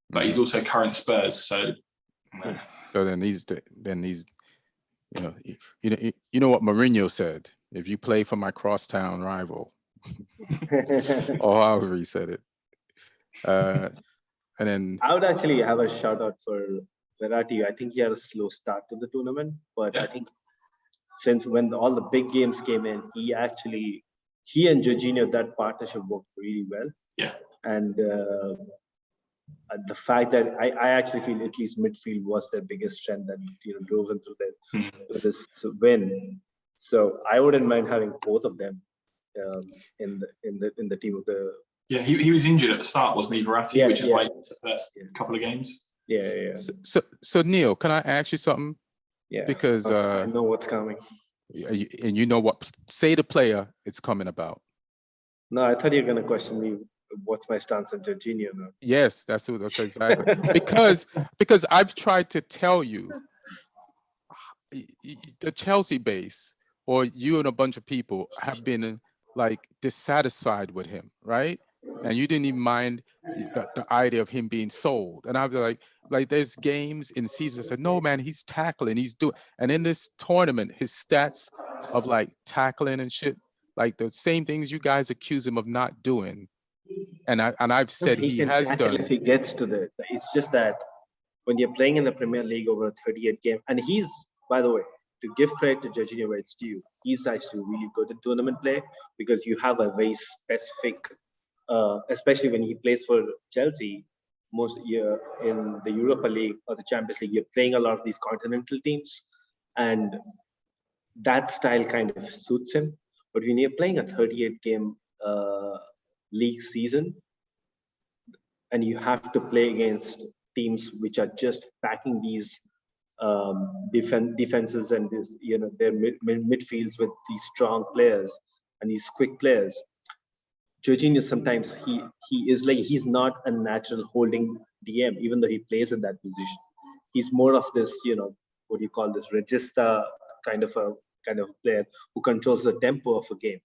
but he's also current Spurs. So then he's you know what Mourinho said: if you play for my crosstown rival, or however he said it. And then I would actually have a shout out for Verratti. I think he had a slow start to the tournament, but I think since when all the big games came in, he and Jorginho, that partnership worked really well. Yeah. And the fact that I actually feel Italy's midfield was their biggest strength that drove them through this win. So I wouldn't mind having both of them in the team of the. Yeah, he was injured at the start, wasn't he, Verratti? Which is why he was the first couple of games. Yeah. So Neil, can I ask you something? Yeah. Because I know what's coming. And you know what? Say the player it's coming about. No, I thought you were going to question me. What's my stance on Jorginho? No? Yes, that's exactly. because I've tried to tell you, the Chelsea base, or you and a bunch of people have been like dissatisfied with him, right? And you didn't even mind the idea of him being sold. And I was like there's games in the season that said, no, man, he's tackling, he's doing. And in this tournament, his stats of like tackling and shit, like the same things you guys accuse him of not doing. And I've said he has done. If he gets to it's just that when you're playing in the Premier League over a 38 game, and he's, by the way, to give credit to Jorginho where it's due, he's actually really good at tournament play, because you have a very specific, especially when he plays for Chelsea, most year in the Europa League or the Champions League, you're playing a lot of these continental teams, and that style kind of suits him. But when you're playing a 38-game league season, and you have to play against teams which are just packing these defenses and this, their midfields with these strong players and these quick players. Jorginho, sometimes he is like, he's not a natural holding DM, even though he plays in that position. He's more of this, what do you call this, regista kind of player who controls the tempo of a game.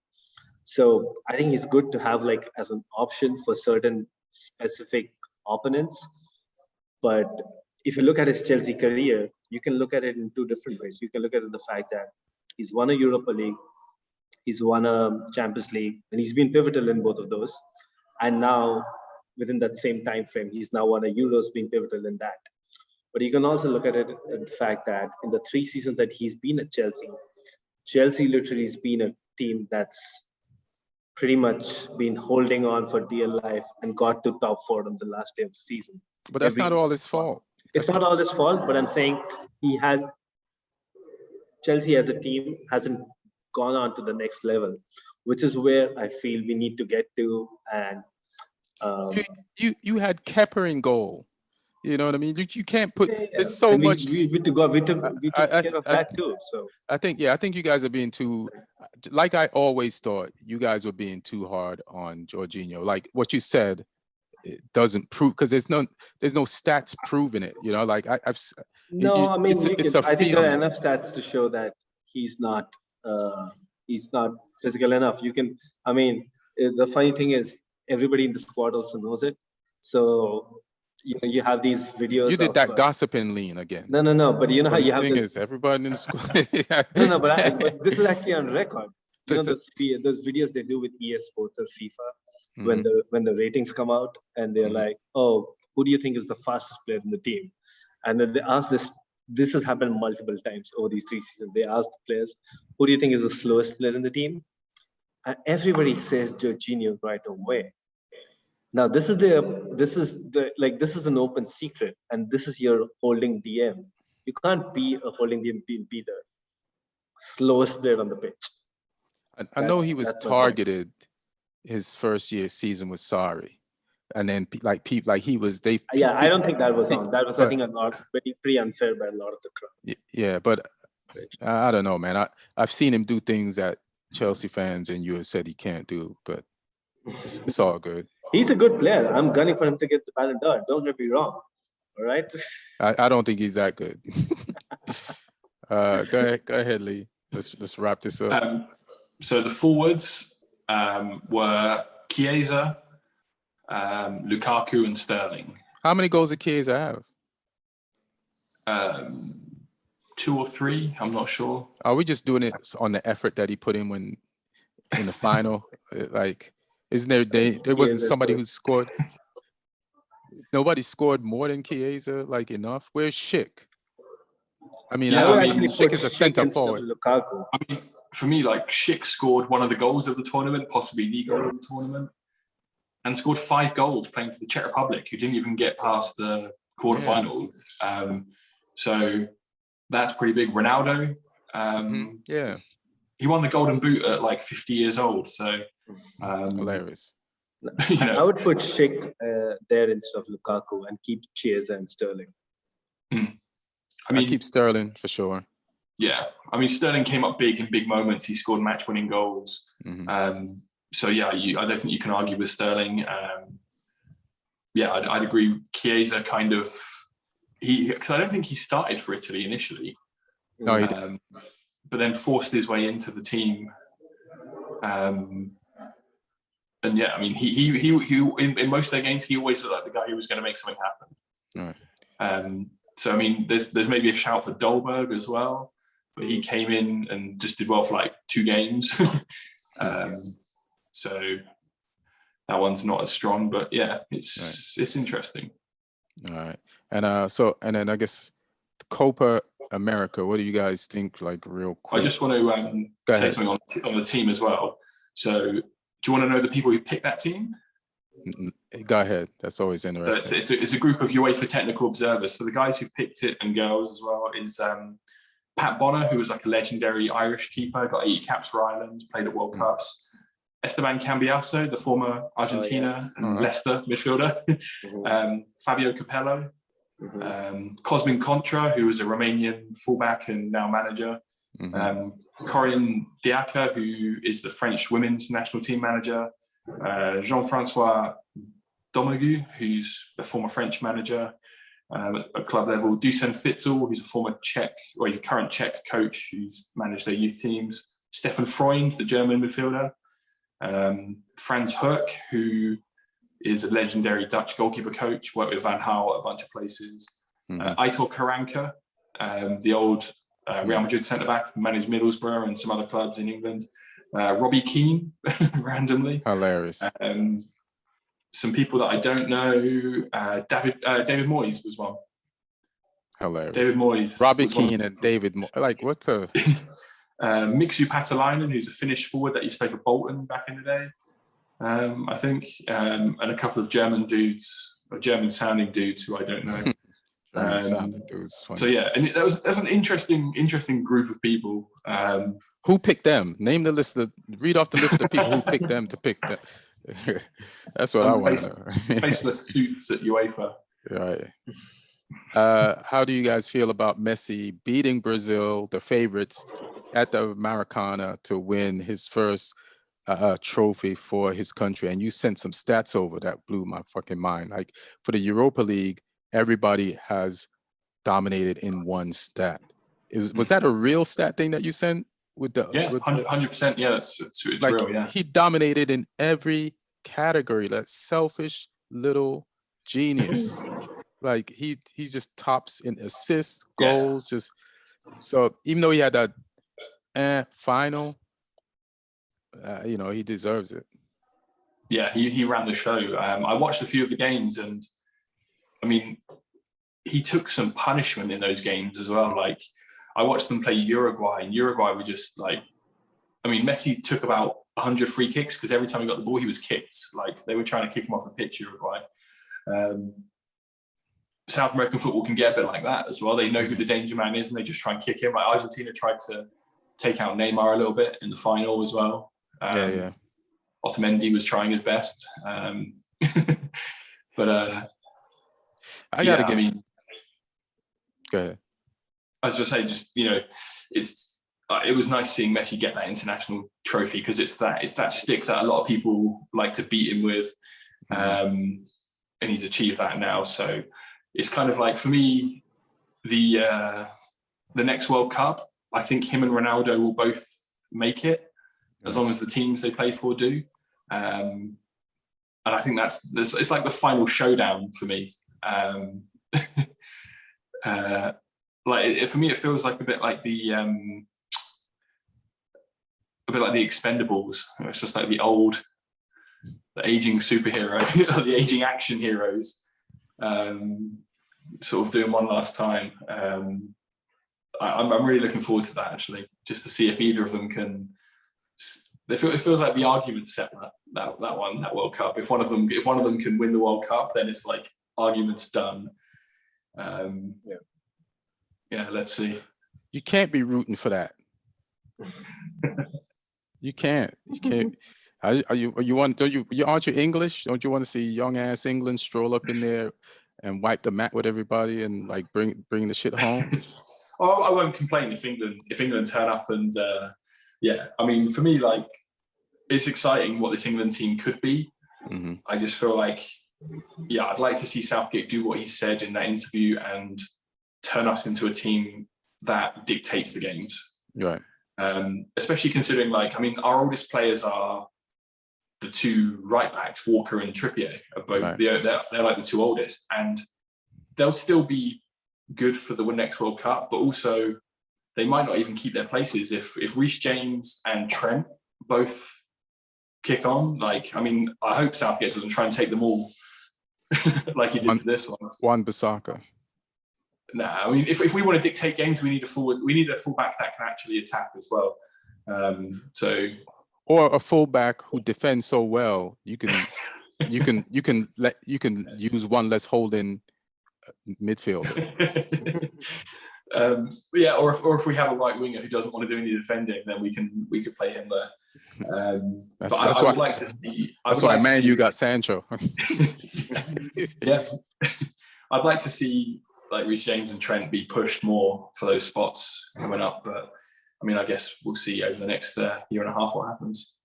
So I think it's good to have like as an option for certain specific opponents. But if you look at his Chelsea career, you can look at it in two different ways. You can look at it the fact that he's won a Europa League, he's won a Champions League, and he's been pivotal in both of those. And now, within that same time frame, he's now won a Euros, being pivotal in that. But you can also look at it in the fact that in the 3 seasons that he's been at Chelsea literally has been a team that's pretty much been holding on for dear life and got to top 4 on the last day of the season. But that's not all his fault. It's not all his fault, but I'm saying Chelsea as a team hasn't gone on to the next level, which is where I feel we need to get to. And you had Kepa in goal. You know what I mean? You can't put. Yeah. There's so And much. we took care of that too. So I think you guys are being too. Like I always thought, you guys were being too hard on Jorginho. Like what you said, it doesn't prove because there's no stats proving it. You know, like no, I mean, it's a I think there are feeling. enough stats to show that he's not physical enough. You can, I mean, the funny thing is everybody in the squad also knows it. So you have these videos. You did that gossiping lean again. No. But you know how you have thing this. Is everybody in the squad. No. But this is actually on record. You know those videos they do with EA Sports or FIFA when the ratings come out and they're like, oh, who do you think is the fastest player in the team? And then they ask this. This has happened multiple times over these 3 seasons. They ask the players, who do you think is the slowest player in the team? And everybody says Jorginho right away. Now this is an open secret, and this is your holding DM. You can't be a holding DM be the slowest player on the pitch. I know he was targeted his first year season with Sarri, and then he was they. Yeah, I don't think that was on. That was I think pretty unfair by a lot of the crowd. Yeah, but I don't know, man. I've seen him do things that Chelsea fans and you have said he can't do, but it's all good. He's a good player. I'm gunning for him to get the Ballon d'Or. Don't get me wrong. All right. I don't think he's that good. Go ahead, Lee. Let's wrap this up. So the forwards were Chiesa, Lukaku, and Sterling. How many goals did Chiesa have? 2 or 3. I'm not sure. Are we just doing it on the effort that he put in when in the final? Like, isn't there wasn't somebody who scored? Nobody scored more than Chiesa, like enough. Where's Schick? I mean, Schick is a center forward. Lukaku. I mean, for me, like Schick scored one of the goals of the tournament, possibly the goal of the tournament, and scored 5 goals playing for the Czech Republic, who didn't even get past the quarterfinals. Yeah. So that's pretty big. Ronaldo, he won the Golden Boot at like 50 years old. So hilarious. I would put Schick there instead of Lukaku and keep Chiesa and Sterling. I mean, keep Sterling for sure. Yeah, I mean, Sterling came up big in big moments. He scored match-winning goals. So yeah, I don't think you can argue with Sterling. I'd agree. Chiesa kind of because I don't think he started for Italy initially. No, he didn't. But then forced his way into the team. And yeah, I mean, he in most of their games, he always looked like the guy who was going to make something happen. Right. So I mean, there's maybe a shout for Dolberg as well, but he came in and just did well for like 2 games. So that one's not as strong, but yeah, it's interesting. All right, and then I guess the Copa America. What do you guys think? Like real quick. I just want to say something on the team as well. So, do you want to know the people who picked that team? Go ahead. That's always interesting. It's a group of UEFA technical observers. So the guys who picked it and girls as well is Pat Bonner, who was like a legendary Irish keeper, got 80 caps for Ireland, played at World Cups. Esteban Cambiaso, the former Argentina and Leicester midfielder. Fabio Capello. Cosmin Contra, who was a Romanian fullback and now manager. Corinne Diacre, who is the French women's national team manager. Jean-Francois Domergue, who's a former French manager at club level. Dusan Fitzel, who's a former Czech, or he's a current Czech coach who's managed their youth teams. Stefan Freund, the German midfielder. Frans Hurk, who is a legendary Dutch goalkeeper coach, worked with Van Gaal at a bunch of places. Aitor Karanka, the old Real Madrid centre-back, managed Middlesbrough and some other clubs in England. Robbie Keane, randomly. Hilarious. Some people that I don't know. David Moyes was one. Hilarious. David Moyes. Robbie Keane and David Moyes. Like, what's a... Mixu Patalainen, who's a Finnish forward that used to play for Bolton back in the day, I think. And a couple of German dudes, or German-sounding dudes who I don't know. German-sounding dudes. So yeah, and that's an interesting group of people. Who picked them? Name the list. Read off the list of people who picked them to pick them. That's what I want to know. Faceless suits at UEFA. Right. How do you guys feel about Messi beating Brazil, the favorites, at the Maracana to win his first trophy for his country? And you sent some stats over that blew my fucking mind. Like for the Europa League, everybody has dominated in one stat. Was that a real stat thing that you sent with the? Yeah, 100%. Yeah, it's like real. Yeah, he dominated in every category. That selfish little genius. Like he just tops in assists, goals, just so even though he had that final, you know, he deserves it. Yeah, he ran the show. I watched a few of the games, and I mean, he took some punishment in those games as well. Like I watched them play Uruguay, and Uruguay were just like, I mean, Messi took about 100 free kicks because every time he got the ball, he was kicked. Like they were trying to kick him off the pitch, Uruguay. South American football can get a bit like that as well. They know who the danger man is, and they just try and kick him. Like Argentina tried to take out Neymar a little bit in the final as well. Yeah. Otamendi was trying his best. But I gotta get. I mean, go ahead. I was just saying, just it was nice seeing Messi get that international trophy because it's that stick that a lot of people like to beat him with, and he's achieved that now. So it's kind of like for me, the next World Cup, I think him and Ronaldo will both make it as long as the teams they play for do. And I think it's like the final showdown for me. For me, it feels like a bit like the Expendables. It's just like the aging superhero, the aging action heroes, sort of doing one last time. I'm really looking forward to that actually, just to see if either of them can. It feels like the argument set that World Cup. If one of them can win the World Cup, then it's like arguments done. Yeah, let's see. You can't be rooting for that. You can't. Aren't you English? Don't you want to see young ass England stroll up in there and wipe the mat with everybody and like bring the shit home? Oh, I won't complain if England turn up and I mean, for me, like it's exciting what this England team could be. Mm-hmm. I just feel like, I'd like to see Southgate do what he said in that interview and turn us into a team that dictates the games. Right. Especially considering, like, I mean, our oldest players are the two right backs, Walker and Trippier, are both. Right. They're like the two oldest, and they'll still be good for the next World Cup, but also they might not even keep their places if Reece James and Trent both kick on. Like, I mean, I hope Southgate doesn't try and take them all like he did to this one. Wan-Bissaka. Nah, I mean, if we want to dictate games, we need a fullback that can actually attack as well. Or a fullback who defends so well, you can use one less holding midfielder. Or if we have a right winger who doesn't want to do any defending, then we could play him there. I would like to see. That's why, man, you got Sancho. Yeah, I'd like to see like Reece James and Trent be pushed more for those spots coming up. But I mean, I guess we'll see over the next year and a half what happens.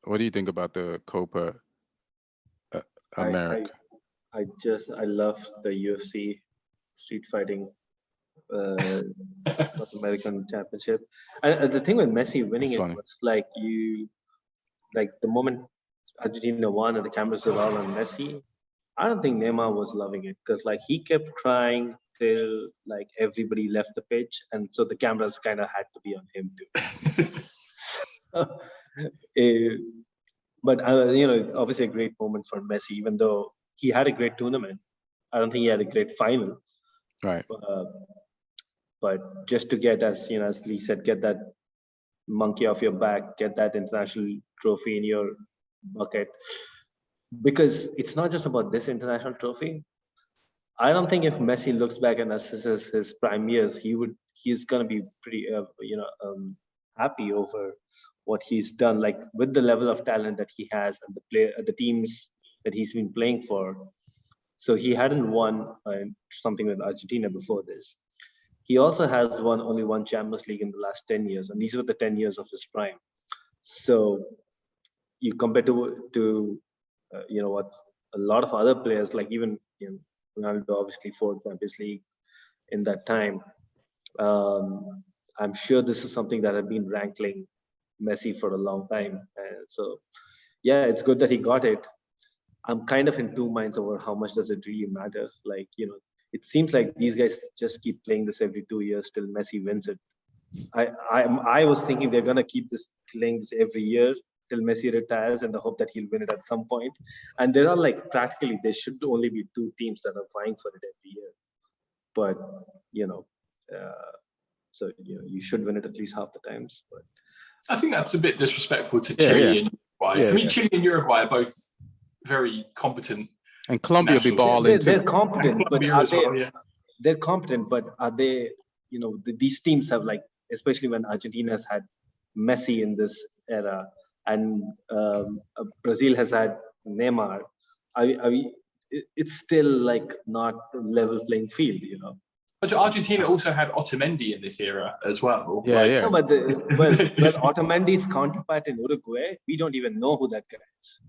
What do you think about the Copa America? I love the UFC street fighting North American Championship. And the thing with Messi winning was like the moment Argentina won and the cameras were all on Messi, I don't think Neymar was loving it because like he kept crying till like everybody left the pitch, and so the cameras kind of had to be on him too. But obviously a great moment for Messi, even though he had a great tournament. I don't think he had a great final. Right. But just to get, as Lee said, get that monkey off your back, get that international trophy in your bucket. Because it's not just about this international trophy. I don't think if Messi looks back and assesses his prime years, he's gonna be pretty happy over what he's done, like with the level of talent that he has and the teams that he's been playing for. So he hadn't won something with Argentina before this. He also has won only one Champions League in the last 10 years, and these were the 10 years of his prime. So you compare to what's a lot of other players, like even Ronaldo, obviously 4 Champions League in that time. I'm sure this is something that had been rankling Messi for a long time. So yeah, it's good that he got it. I'm kind of in two minds over how much does it really matter. Like, it seems like these guys just keep playing this every 2 years till Messi wins it. I was thinking they're gonna keep playing this every year till Messi retires, in the hope that he'll win it at some point. And there are practically there should only be 2 teams that are vying for it every year. But so you should win it at least half the times. But I think that's a bit disrespectful to Chile and Uruguay. For me, Chile and Uruguay are both very competent. And Colombia will be balling too. They're competent, but they're competent, but are they? These teams have especially when Argentina's had Messi in this era, and Brazil has had Neymar. It's still not a level playing field, But Argentina also had Otamendi in this era as well. No, but Otamendi's counterpart in Uruguay, we don't even know who that guy is.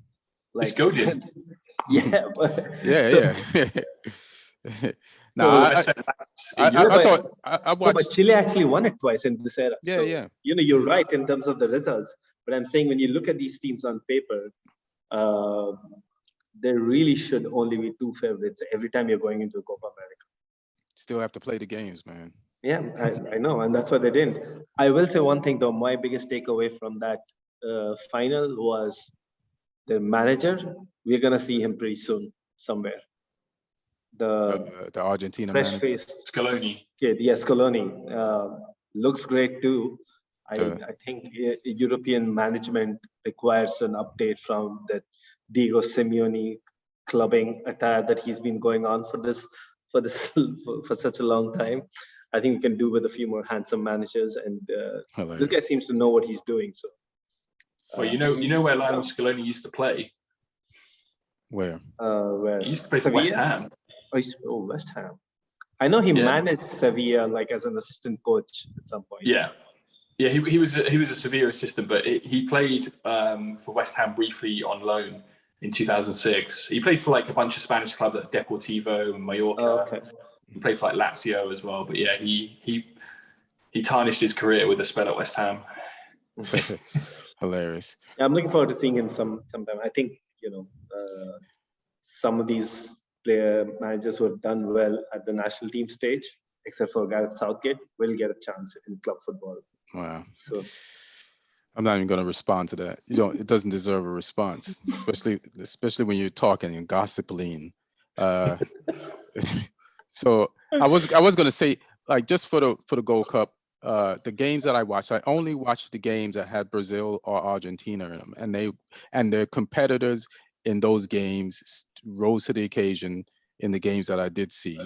It's Godin. Yeah. No, I thought I watched. But Chile actually won it twice in this era. Yeah. You're right in terms of the results. But I'm saying when you look at these teams on paper, there really should only be 2 favorites every time you're going into Copa America. Still have to play the games, man. Yeah, I know, and that's why they didn't. I will say one thing though. My biggest takeaway from that final was the manager. We're gonna see him pretty soon somewhere. The Argentina fresh-faced Scaloni kid, Scaloni looks great too. I think European management requires an update from that Diego Simeone clubbing attire that he's been going on for such a long time. I think we can do with a few more handsome managers, and this guy seems to know what he's doing. So, well, you know where Lionel Scaloni used to play. Where? Where he used to play for West Ham. West Ham. I know he managed Sevilla as an assistant coach at some point. Yeah, he was a Sevilla assistant, but he played for West Ham briefly on loan in 2006. He played for a bunch of Spanish clubs like Deportivo and Mallorca. Oh, okay. He played for Lazio as well. But yeah, he tarnished his career with a spell at West Ham. Hilarious. Yeah, I'm looking forward to seeing him sometime. I think some of these managers who have done well at the national team stage, except for Gareth Southgate, will get a chance in club football. Wow. So I'm not even going to respond to that. It doesn't deserve a response, especially when you're talking and gossiping. So I was going to say, just for the Gold Cup, the games that I watched, I only watched the games that had Brazil or Argentina in them, and their competitors in those games rose to the occasion in the games that I did see.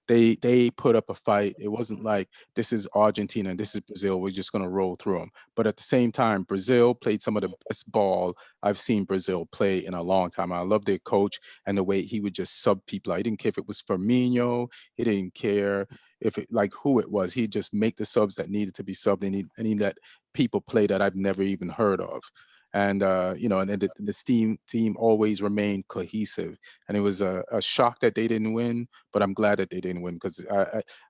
They put up a fight. It wasn't like this is Argentina and this is Brazil, we're just going to roll through them. But at the same time, Brazil played some of the best ball I've seen Brazil play in a long time. I love their coach and the way he would just sub people. He didn't care if it was Firmino. He didn't care if it who it was. He'd just make the subs that needed to be subbed, and he let people play that I've never even heard of. And and the team always remained cohesive. And it was a shock that they didn't win, but I'm glad that they didn't win, because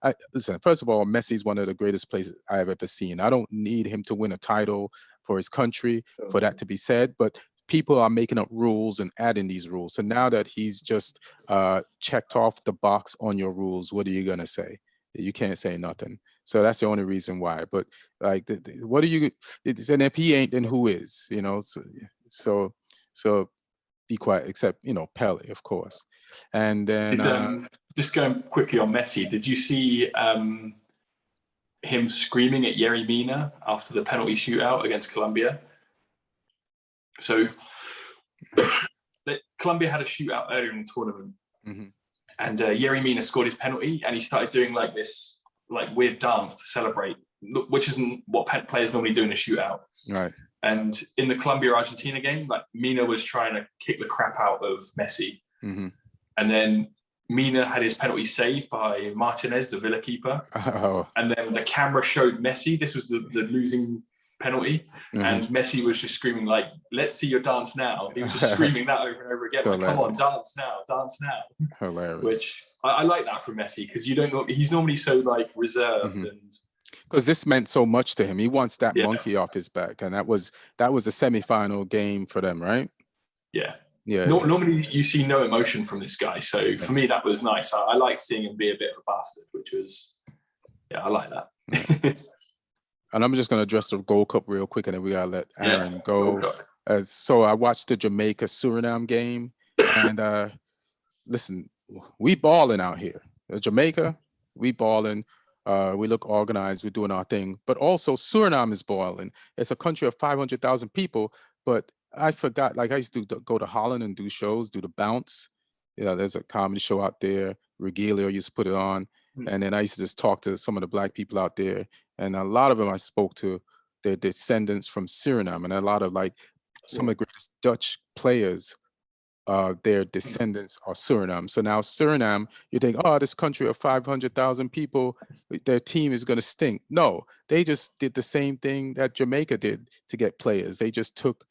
I listen. First of all, Messi's one of the greatest players I've ever seen. I don't need him to win a title for his country for that to be said, but people are making up rules and adding these rules. So now that he's just checked off the box on your rules, what are you gonna say? You can't say nothing. So that's the only reason why. But what are you? And if he ain't, then who is? So be quiet. Except Pele, of course. And then just going quickly on Messi, did you see him screaming at Yerry Mina after the penalty shootout against Colombia? So Colombia had a shootout earlier in the tournament. Mm-hmm. And Yerry Mina scored his penalty, and he started doing this weird dance to celebrate, which isn't what players normally do in a shootout. Right. And in the Colombia-Argentina game, Mina was trying to kick the crap out of Messi. Mm-hmm. and then Mina had his penalty saved by Martinez, the Villa keeper. Oh. And then the camera showed Messi. This was the losing penalty. And Messi was just screaming like, "Let's see your dance now." He was just screaming that over and over again. Like, "Come on, dance now, dance now." Hilarious. Which I like that from Messi, because you don't know, he's normally so like reserved and because this meant so much to him. He wants that monkey off his back, and that was the semi-final game for them, right? Yeah. Yeah. Normally you see no emotion from this guy, so for me that was nice. I liked seeing him be a bit of a bastard, which was, I like that. Yeah. And I'm just going to address the Gold Cup real quick, and then we got to let Aaron go. So I watched the Jamaica-Suriname game, and listen, we balling out here. Jamaica, we balling. We look organized. We're doing our thing. But also Suriname is balling. It's a country of 500,000 people, but I forgot, like I used to go to Holland and do shows, do the bounce. There's a comedy show out there. Regalia used to put it on. And then I used to just talk to some of the Black people out there. And a lot of them I spoke to, their descendants from Suriname. And a lot of like some of the greatest Dutch players, their descendants are Suriname. So now Suriname, you think, oh, this country of 500,000 people, their team is going to stink. No, they just did the same thing that Jamaica did to get players. They just took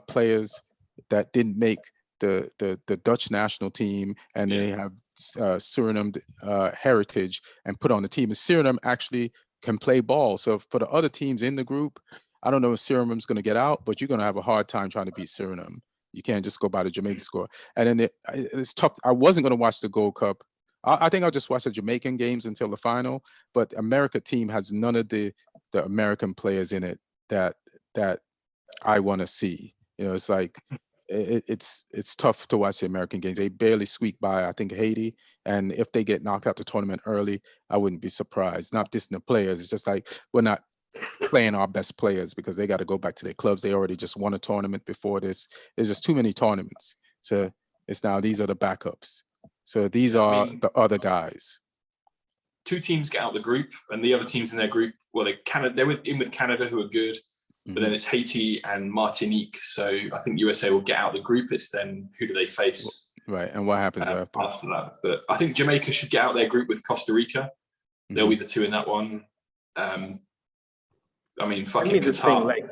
players that didn't make the Dutch national team, and they have Suriname heritage and put on the team. And Suriname actually can play ball. So for the other teams in the group, I don't know if Suriname's going to get out, but you're going to have a hard time trying to beat Suriname. You can't just go by the Jamaican score. And then it's tough. I wasn't going to watch the Gold Cup. I think I'll just watch the Jamaican games until the final. But America team has none of the American players in it that I want to see. It's like it's tough to watch the American games. They barely squeak by, I think, Haiti. And if they get knocked out the tournament early, I wouldn't be surprised. Not dissing the players. It's just like we're not playing our best players because they got to go back to their clubs. They already just won a tournament before this. There's just too many tournaments. So it's now these are the backups. So these are the other guys. Two teams get out of the group, and the other teams in their group, well, they're in with Canada, who are good, but then it's Haiti and Martinique. So I think USA will get out of the group. It's then who do they face? Right, and what happens after that? But I think Jamaica should get out their group with Costa Rica. They'll be the two in that one. Fucking this Qatar. thing, like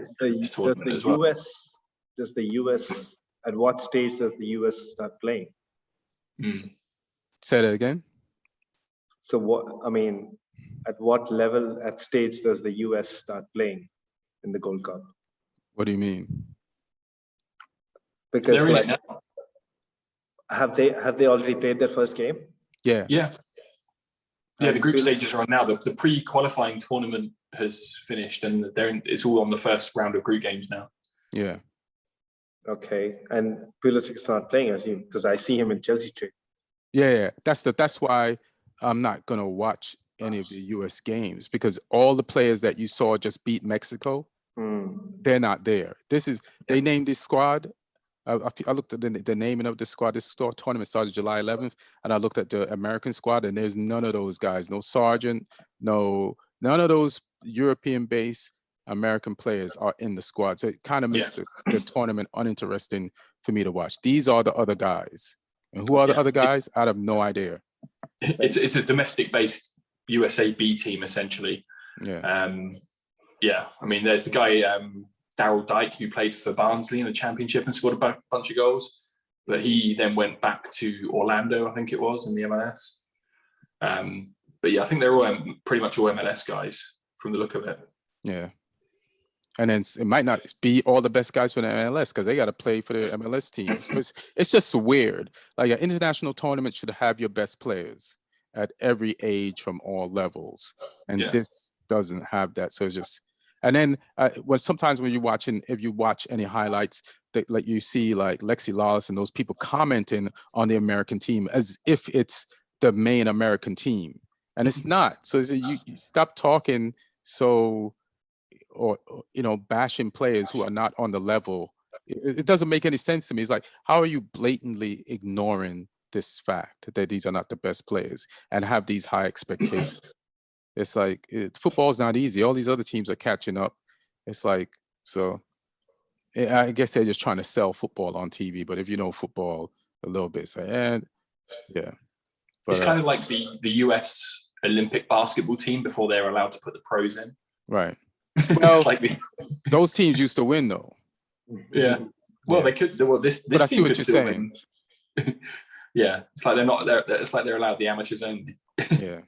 does the US at what stage does the US start playing? Say that again. So at what level, at stage does the US start playing in the Gold Cup? What do you mean? Because have they already played their first game? Yeah. The group stages are on now. The pre-qualifying tournament has finished, and it's all on the first round of group games now. Yeah. Okay, and Pulisic's not playing, I assume, because I see him in Chelsea trade. Yeah. That's why I'm not gonna watch any of the U.S. games, because all the players that you saw just beat Mexico, they're not there. They named this squad. I looked at the naming of the squad. This tournament started July 11th, and I looked at the American squad, and there's none of those guys. No Sargent, none of those European-based American players are in the squad. So it kind of makes the tournament uninteresting for me to watch. These are the other guys. And who are the other guys? I have no idea. It's a domestic-based USA B team, essentially. Yeah. There's the guy... Daryl Dyke, who played for Barnsley in the Championship and scored a bunch of goals, but he then went back to Orlando, I think it was, in the MLS. I think they're all pretty much all MLS guys from the look of it. Yeah, and then it might not be all the best guys for the MLS because they got to play for the MLS team. So it's just weird. Like an international tournament should have your best players at every age from all levels, and this doesn't have that. So it's just. And then sometimes when if you watch any highlights, like you see like Lexi Lawless and those people commenting on the American team as if it's the main American team, and it's not. So you stop talking or bashing players who are not on the level. It doesn't make any sense to me. It's like, how are you blatantly ignoring this fact that these are not the best players and have these high expectations? It's like football's not easy. All these other teams are catching up. It's like, so I guess they're just trying to sell football on TV. But if you know football a little bit, it's like, Yeah. It's kind of like the US Olympic basketball team before they're allowed to put the pros in. Right. Well, It's like those teams used to win though. Yeah. Well, Yeah. they could. Well, this But I see team what could you're still saying. win. Yeah, it's like they're not. It's like they're allowed the amateurs only. Yeah.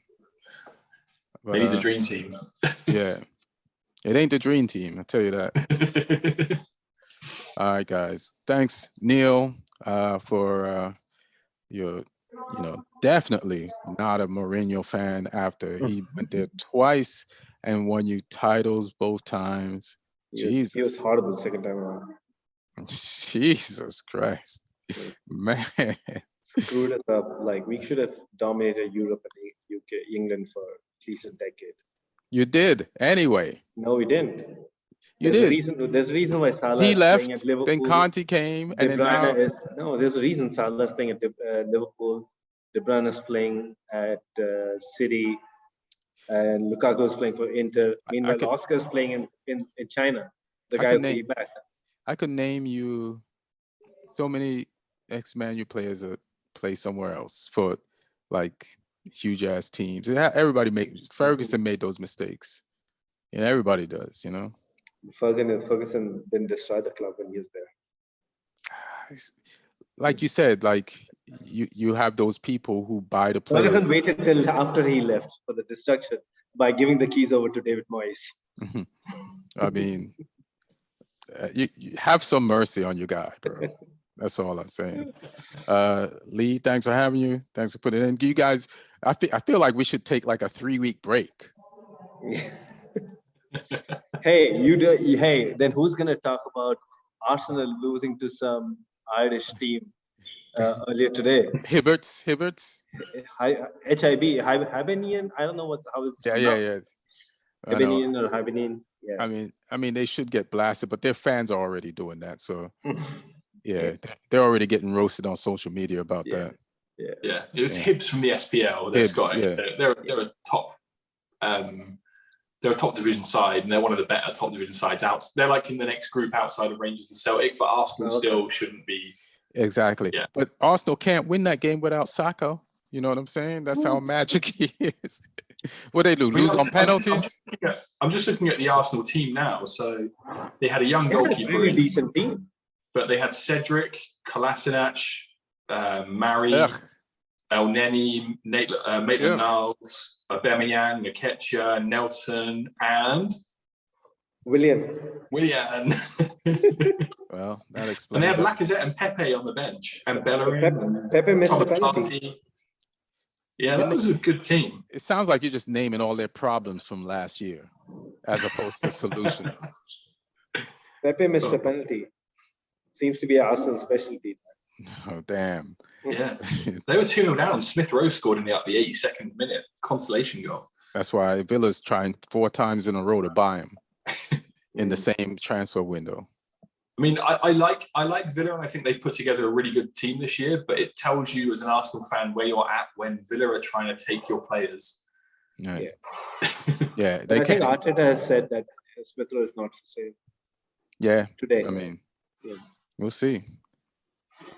But, they need the dream team. Yeah. It ain't the dream team, I'll tell you that. All right, guys. Thanks, Neil, for your, definitely not a Mourinho fan after he went there twice and won you titles both times. Jesus. He was horrible the second time around. Jesus Christ. Man. Screwed us up. Like, we should have dominated Europe and UK, England for at least a decade. You did anyway. No, we didn't. You There's did. there's a reason why Salah He is left, playing at Liverpool. then Conte came, and then now... There's a reason Salah is playing at Liverpool. De Bruyne is playing at City, and Lukaku is playing for Inter. Meanwhile, Oscar is playing in China. The guy who back. I could name you so many ex-Man U players that play somewhere else for like huge ass teams. Everybody Ferguson made those mistakes. Yeah, everybody does, Ferguson didn't destroy the club when he was there. Like you said, like you have those people who buy the players. Ferguson waited till after he left for the destruction by giving the keys over to David Moyes. I mean, you have some mercy on your guy, bro. That's all I'm saying. Lee, thanks for having you. Thanks for putting it in. You guys, I feel like we should take like a 3-week break. Hey, then who's gonna talk about Arsenal losing to some Irish team earlier today? Hibberts. Hibernian. I don't know how it's yeah. Hibernian or Hibernian. Yeah. I mean, they should get blasted, but their fans are already doing that. So yeah, they're already getting roasted on social media about that. Yeah. It was Hibs from the SPL. They're Scottish. Yeah. They're a top. They're a top division side, and they're one of the better top division sides out. They're like in the next group outside of Rangers and Celtic, but Arsenal still shouldn't be. Exactly. Yeah. But Arsenal can't win that game without Saka. You know what I'm saying? That's how magic he is. What they do? Lose on penalties? I'm just looking at the Arsenal team now. So they had a young goalkeeper. Really decent team. But they had Cedric, Kolasinac, Mari, El Neni, Maitland-Niles, Aubameyang, Nketiah, Nelson, and Willian. Well, that explains. And they had Lacazette and Pepe on the bench, and Bellerin. Pepe missed a penalty. Yeah, that was a good team. It sounds like you're just naming all their problems from last year, as opposed to solutions. Pepe missed a penalty. Seems to be Arsenal specialty. Oh, damn. Yeah. They were 2-0 down. Smith Rowe scored in the 82nd minute. Consolation goal. That's why Villa's trying 4 times in a row to buy him in the same transfer window. I mean, I like Villa, and I think they've put together a really good team this year, but it tells you as an Arsenal fan where you're at when Villa are trying to take your players. Right. Yeah. I think Arteta has said that Smith Rowe is not for sale. Yeah. Today. I mean, we'll see.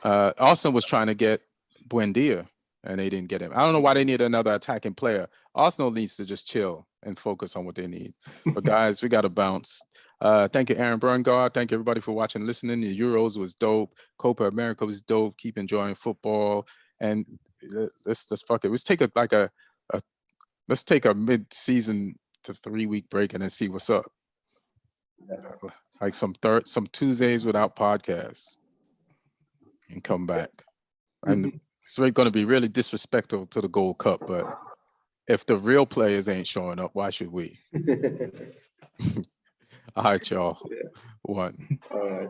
Arsenal was trying to get Buendia, and they didn't get him. I don't know why they need another attacking player. Arsenal needs to just chill and focus on what they need. But guys, we got to bounce. Thank you, Aaron Brungardt. Thank you, everybody, for watching and listening. The Euros was dope. Copa America was dope. Keep enjoying football. And let's fuck it. Let's take let's take a mid-season to 3-week break and then see what's up. Like some Tuesdays without podcasts. And come back. And it's going to be really disrespectful to the Gold Cup, but if the real players ain't showing up, why should we? All right, y'all. One. All right.